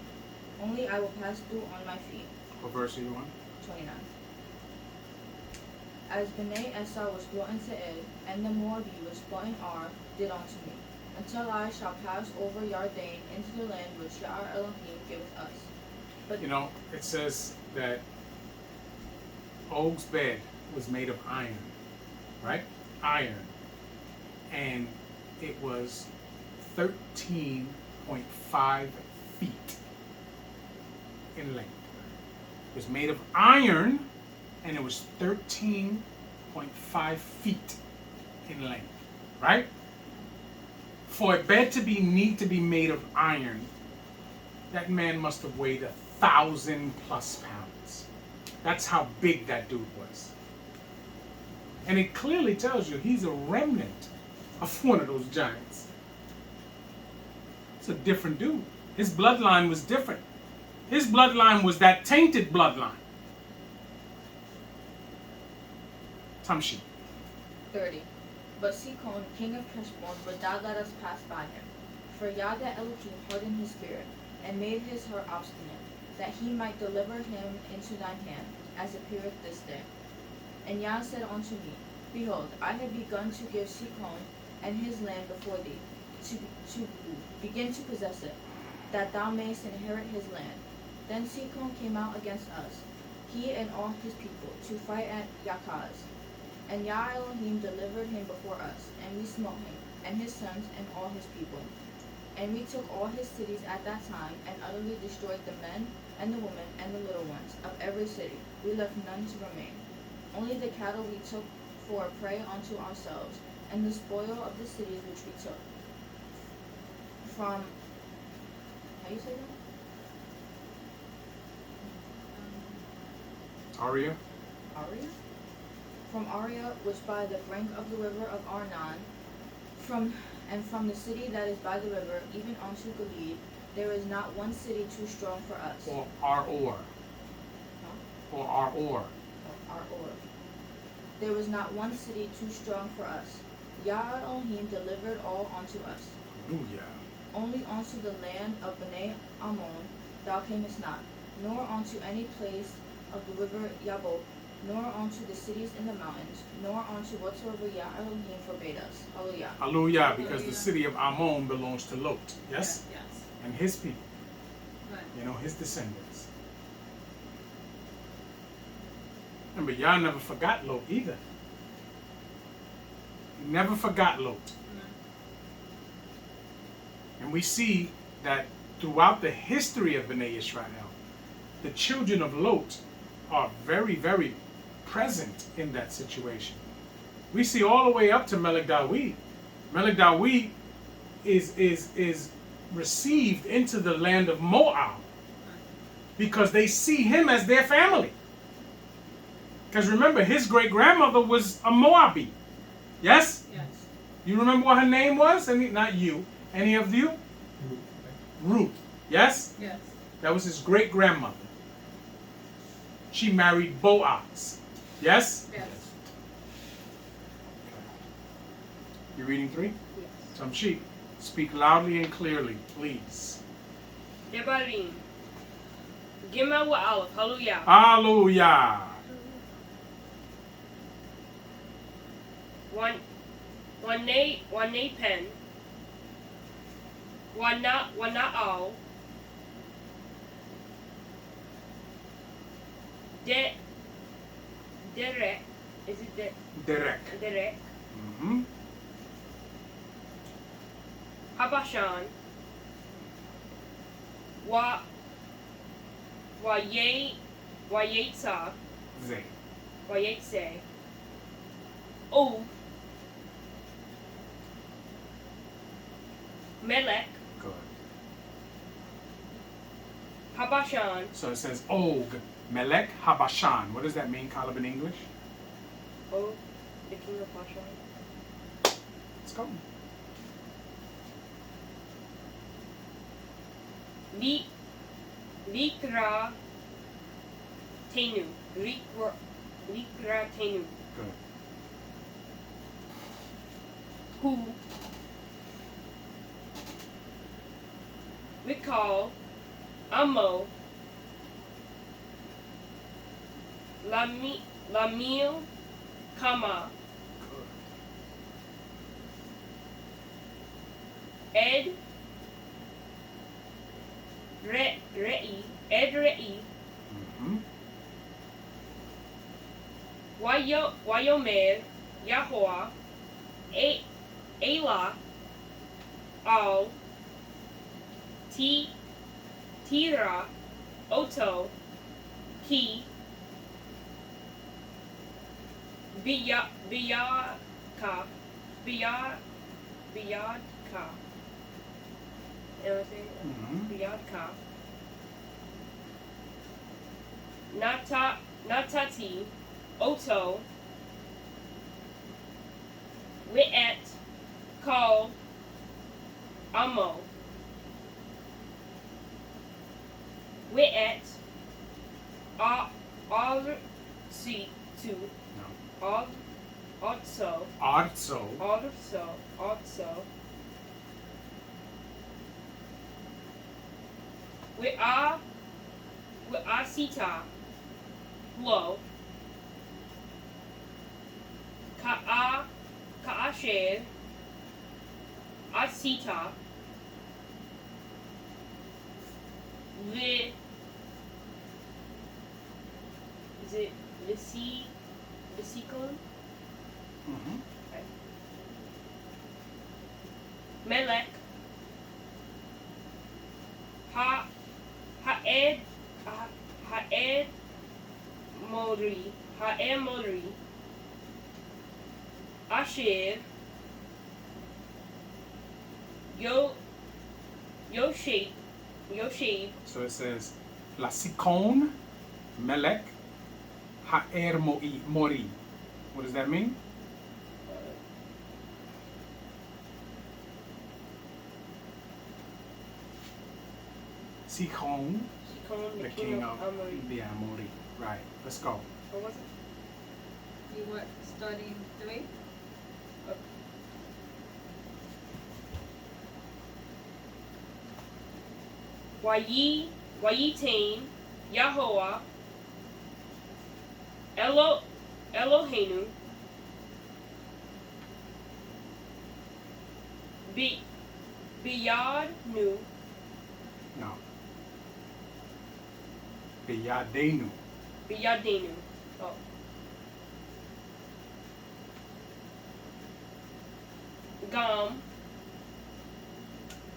Only I will pass through on my feet. What verse are you on? 29. As Bnei Esau was brought into Ed, and the Moabi was brought in Ar, did unto me, until I shall pass over Yarden into the land which Yahweh Elohim giveth us. But You know, it says that Og's bed was made of iron, right? Iron. And it was 13.5 feet in length. It was made of iron, and it was 13.5 feet in length, right? For a bed to need to be made of iron, that man must have weighed 1,000+ pounds. That's how big that dude was. And it clearly tells you he's a remnant of one of those giants. It's a different dude. His bloodline was different. His bloodline was that tainted bloodline. Tamshi. 30. But Sikon, king of Heshbon, would not let us pass by him. For Yahweh Elohim hardened his spirit, and made his heart obstinate, that he might deliver him into thine hand, as appeareth this day. And Yah said unto me, Behold, I have begun to give Sikon and his land before thee, to begin to possess it, that thou mayest inherit his land. Then Sikon came out against us, he and all his people, to fight at Yakaz. And Yah Elohim delivered him before us, and we smote him, and his sons, and all his people. And we took all his cities at that time, and utterly destroyed the men, and the women, and the little ones, of every city. We left none to remain. Only the cattle we took for a prey unto ourselves, and the spoil of the cities which we took. From, how you say that? Aria. Aria? From Aria, which by the brink of the river of Arnon, from the city that is by the river, even unto Gilead, there is not one city too strong for us. Or Ar-or. Or Ar-or. Ar-or. There was not one city too strong for us. Yah Elohim delivered all unto us. Hallelujah. Only unto the land of Bnei Ammon thou camest not, nor unto any place of the river Yabok, nor unto the cities in the mountains, nor unto whatsoever Yah Elohim forbade us. Hallelujah. Hallelujah, because the city of Ammon belongs to Lot. Yes? Yes. And his people. Right. You know, his descendants. Remember, Yah never forgot Lot either. He never forgot Lot. And we see that throughout the history of Bnei Israel, the children of Lot are very, very present in that situation. We see all the way up to Melech Dawid. Melech Dawid is received into the land of Moab because they see him as their family. Because remember, his great-grandmother was a Moabite. Yes? Yes. You remember what her name was? Not you. Any of you? Ruth. Yes? Yes. That was his great-grandmother. She married Boaz. Yes? Yes. You reading 3? Yes. Some sheep. Speak loudly and clearly, please. Debarim. Gimel wa Aleph. Hallelujah. Hallelujah. One pen. One not all. Derek. Is it Derek. Derek? Mm-hmm. Habashan. Wayetsa. Zay. Wayetse. O. Melech. Good. Habashan. So it says Og, Melech, Habashan. What does that mean, Caleb, in English? O. The king of Bashan. Let's go. Likra Tenu. Likra Tenu. Good. Who we call Amo, Lamil, Kama, Ed, Rei, Ed Rei, Mm-hmm. Wayomer, Yahweh, Ela, Al, Tira, Oto, Ki, Biyadka. Am I saying that? Mm-hmm. Biyadka. Natati, Oto, Wi'et, Kal, Amo, Wi'et, Arsi, two, No. Also, Wi'asita, Lo, Ka'asher, Asita, is it Lisikon? Mm-hmm. Melech, Ha'ed Mori, Asher, Yosheb, So it says Lasikon, Melech, Ha'er Mori. What does that mean? Sichon, the king of Amori. the Amori. Right. Let's go. What was it? You were studying 3? Wayitain, Yahweh, Eloheinu, Biyadnu, No. Biyadenu. Oh. Gam,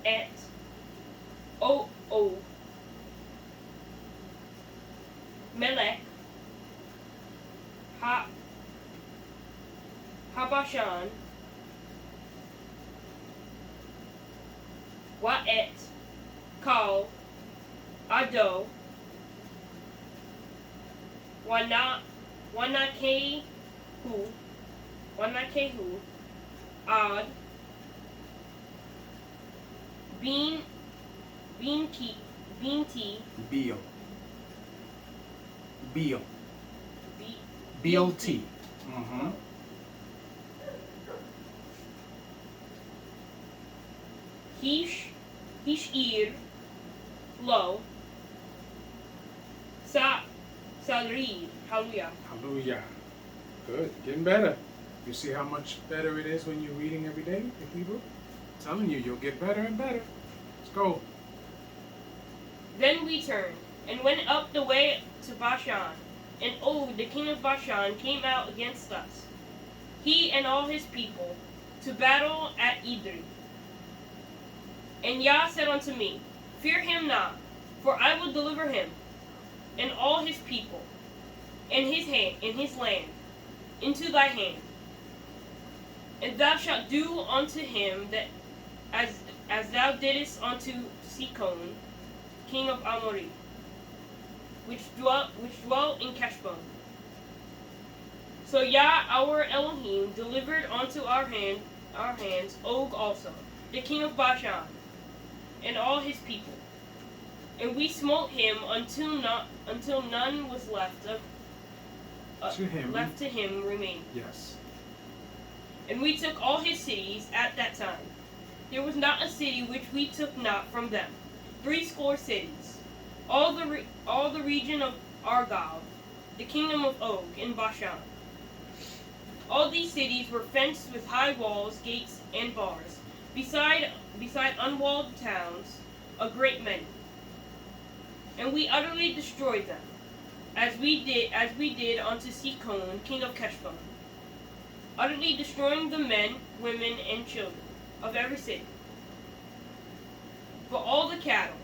Et, O, Melech, Habashan, Wa'et, Kal, Ado, Wanakehu, Ad, Binti, Beal. B- BLT. Mm-hmm. Hishir, Lo, Salrid, Hallelujah. Hallelujah. Good. Getting better. You see how much better it is when you're reading every day the Hebrew? I'm telling you, you'll get better and better. Let's go. Then we turned, and went up the way to Bashan. And Og, the king of Bashan, came out against us, he and all his people, to battle at Edrei. And Yah said unto me, Fear him not, for I will deliver him, and all his people, and his land, into thy hand. And thou shalt do unto him that as thou didst unto Sichon, king of Amori, which dwelt in Keshbon. So Yah our Elohim delivered unto our hands Og also, the king of Bashan, and all his people. And we smote him until none was left To him. left to him remain. Yes. And we took all his cities at that time. There was not a city which we took not from them, 80 cities. all the region of Argob, the kingdom of Og in Bashan. All these cities were fenced with high walls, gates, and bars, beside unwalled towns, a great many. And we utterly destroyed them, as we did unto Sichon, king of Heshbon, utterly destroying the men, women, and children of every city. But all the cattle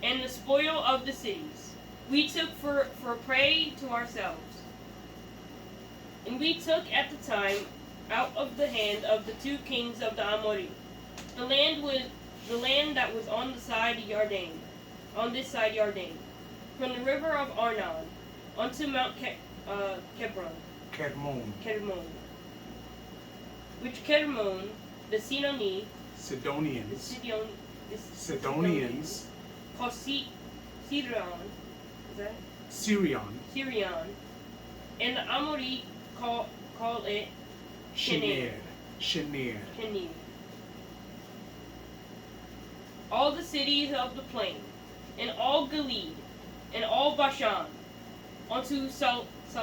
and the spoil of the cities we took for prey to ourselves. And we took at the time out of the hand of the two kings of the Amori, the land that was on this side Yarden, from the river of Arnon unto Mount Kermon, which Kermon, the Sidonians, called Sidon, is that Syrian, and the Amori call it Shinir. Kenir. All the cities of the plain, and all Gilead, and all Bashan, unto Salka,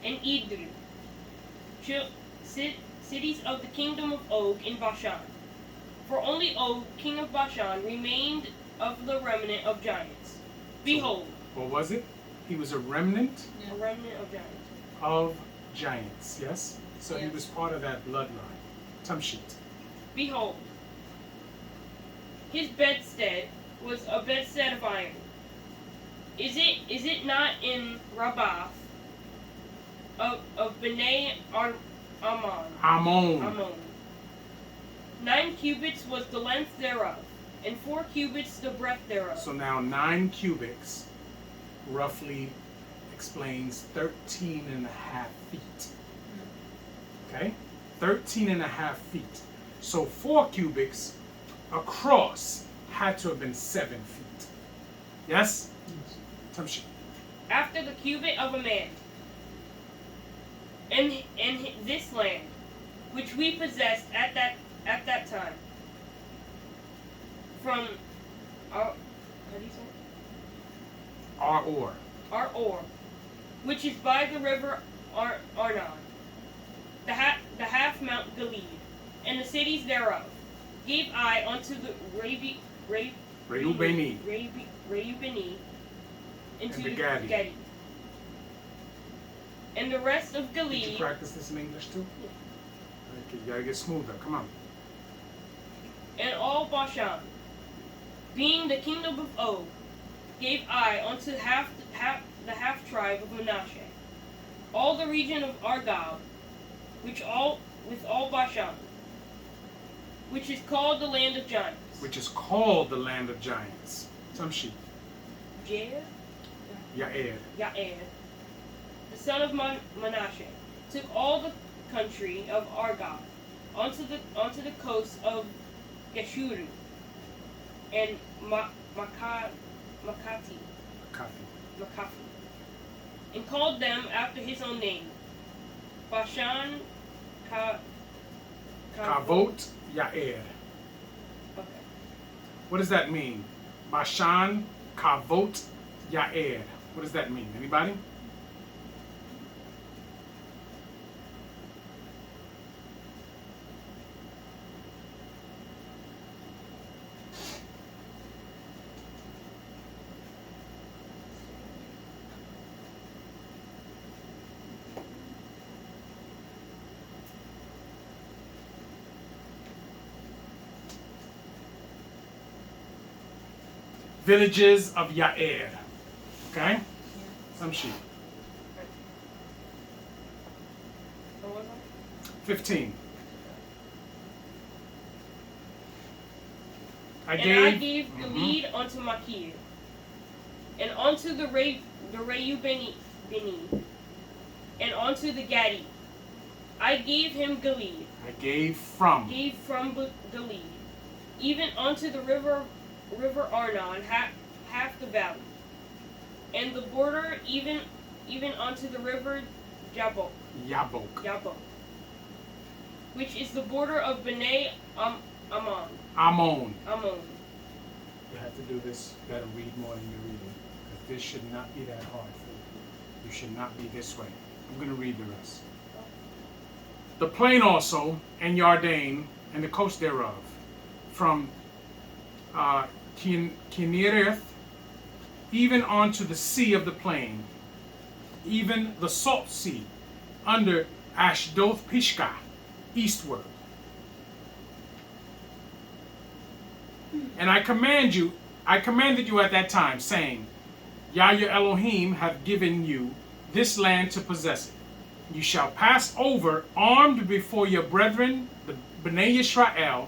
and Edrei, cities of the kingdom of Og in Bashan. For only Og, king of Bashan, remained of the remnant of giants. Behold, What was it? He was a remnant a remnant of giants. of giants, yes? So he Yes. was part of that bloodline. Tamshit. Behold, his bedstead was a bedstead of iron. Is it not in Rabbath of Bnei Ammon? Ammon. 9 cubits was the length thereof, and 4 cubits the breadth thereof. So now 9 cubics roughly explains 13 and a half feet. Okay? 13 and a half feet. So 4 cubics across had to have been 7 feet. Yes? Tamshit. After the cubit of a man. And this land, which we possessed at that time, from our, how do you say it? Our Or, which is by the river Arnon, the half Mount Gilead, and the cities thereof, gave I unto the Reubeni. into And the Gadi. And the rest of Did you Gilead, practice this in English too? Yeah. Okay, you gotta get smoother. Come on. and all Bashan, being the kingdom of Og, gave I unto the half tribe of Manasseh, all the region of Argob, with all Bashan, which is called the land of giants. Which is called the land of giants. Tamshit. Jair, Yair. the son of Manasseh, took all the country of Argob onto the coast of Geshuru and Makati, and called them after his own name, Bashan Kavot Yair. Okay. What does that mean? Bashan Kavot Yair. What does that mean? Anybody? Villages of Yair. Okay? Some sheep. What was 15. I And gave. I gave Gilead unto Machir, and unto the Reubeni, and unto the Gadi. I gave him Gilead, I gave from. Gilead, even unto the river Arnon, half the valley, and the border even unto the river Jabbok. Yabok. which is the border of Bnei Ammon. Ammon. Ammon. You have to do this. You gotta read more than you're reading. Because this should not be that hard for you. You should not be this way. I'm gonna read the rest. The plain also, and Yarden, and the coast thereof, from Kinnereth, even unto the sea of the plain, even the salt sea, under Ashdoth Pishka, eastward. And I commanded you at that time, saying, Yah your Elohim have given you this land to possess it. You shall pass over armed before your brethren, the Bnei Yisrael,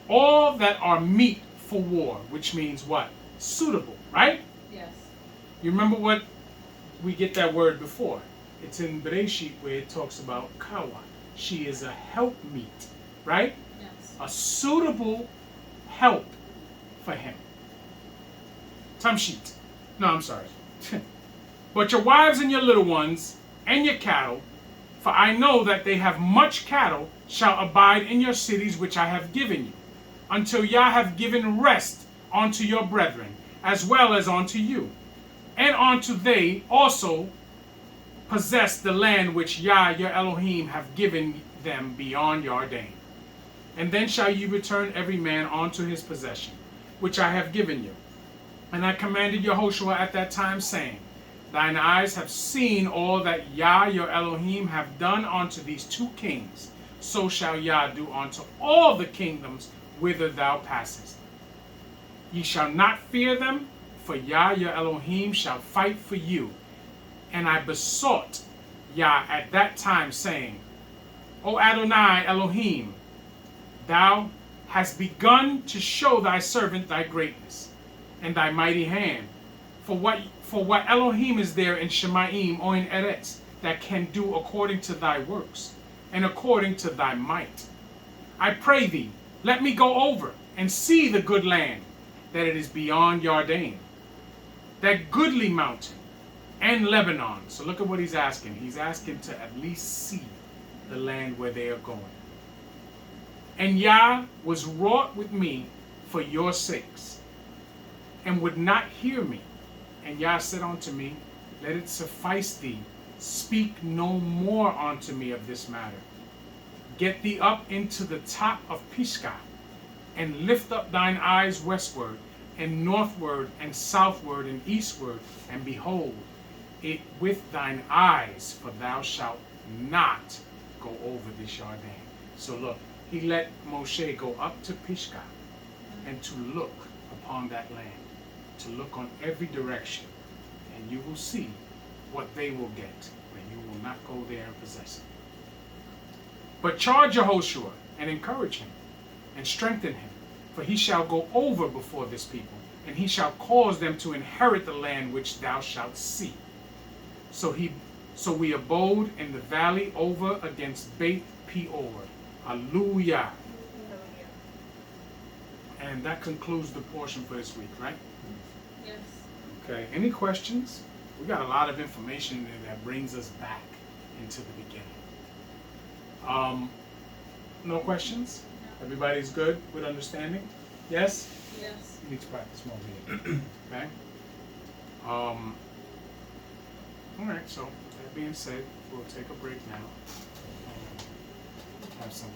all that are meet for war, which means what? Suitable, right? Yes. You remember what we get that word before? It's in Bereshit where it talks about Kawa. She is a helpmeet, right? Yes. A suitable help for him. Tamshit. No, I'm sorry. But your wives and your little ones and your cattle, for I know that they have much cattle, shall abide in your cities which I have given you, until Yah have given rest unto your brethren, as well as unto you. And unto they also possess the land which Yah your Elohim have given them beyond Yarden. And then shall you return every man unto his possession, which I have given you. And I commanded Yehoshua at that time, saying, Thine eyes have seen all that Yah your Elohim have done unto these two kings, so shall Yah do unto all the kingdoms whither thou passest. Ye shall not fear them, for Yah your Elohim shall fight for you. And I besought Yah at that time, saying, O Adonai Elohim, thou hast begun to show thy servant thy greatness and thy mighty hand. For what Elohim is there in Shemaim or in Eretz that can do according to thy works and according to thy might? I pray thee, let me go over and see the good land, that it is beyond Yarden, that goodly mountain, and Lebanon. So look at what he's asking. He's asking to at least see the land where they are going. And Yah was wroth with me for your sakes, and would not hear me. And Yah said unto me, Let it suffice thee, speak no more unto me of this matter. Get thee up into the top of Pisgah, and lift up thine eyes westward, and northward, and southward, and eastward, and behold it with thine eyes, for thou shalt not go over this Yarden. So look, he let Moshe go up to Pisgah and to look upon that land, to look on every direction, and you will see what they will get, but you will not go there and possess it. But charge Yehoshua and encourage him and strengthen him, for he shall go over before this people, and he shall cause them to inherit the land which thou shalt see. So we abode in the valley over against Beit Peor. Hallelujah. And that concludes the portion for this week, right? Yes. Okay, any questions? We got a lot of information in there that brings us back into the beginning. No questions? No. Everybody's good with understanding? Yes? Yes. You need to practice more reading. Okay? All right, so that being said, we'll take a break now. Have something.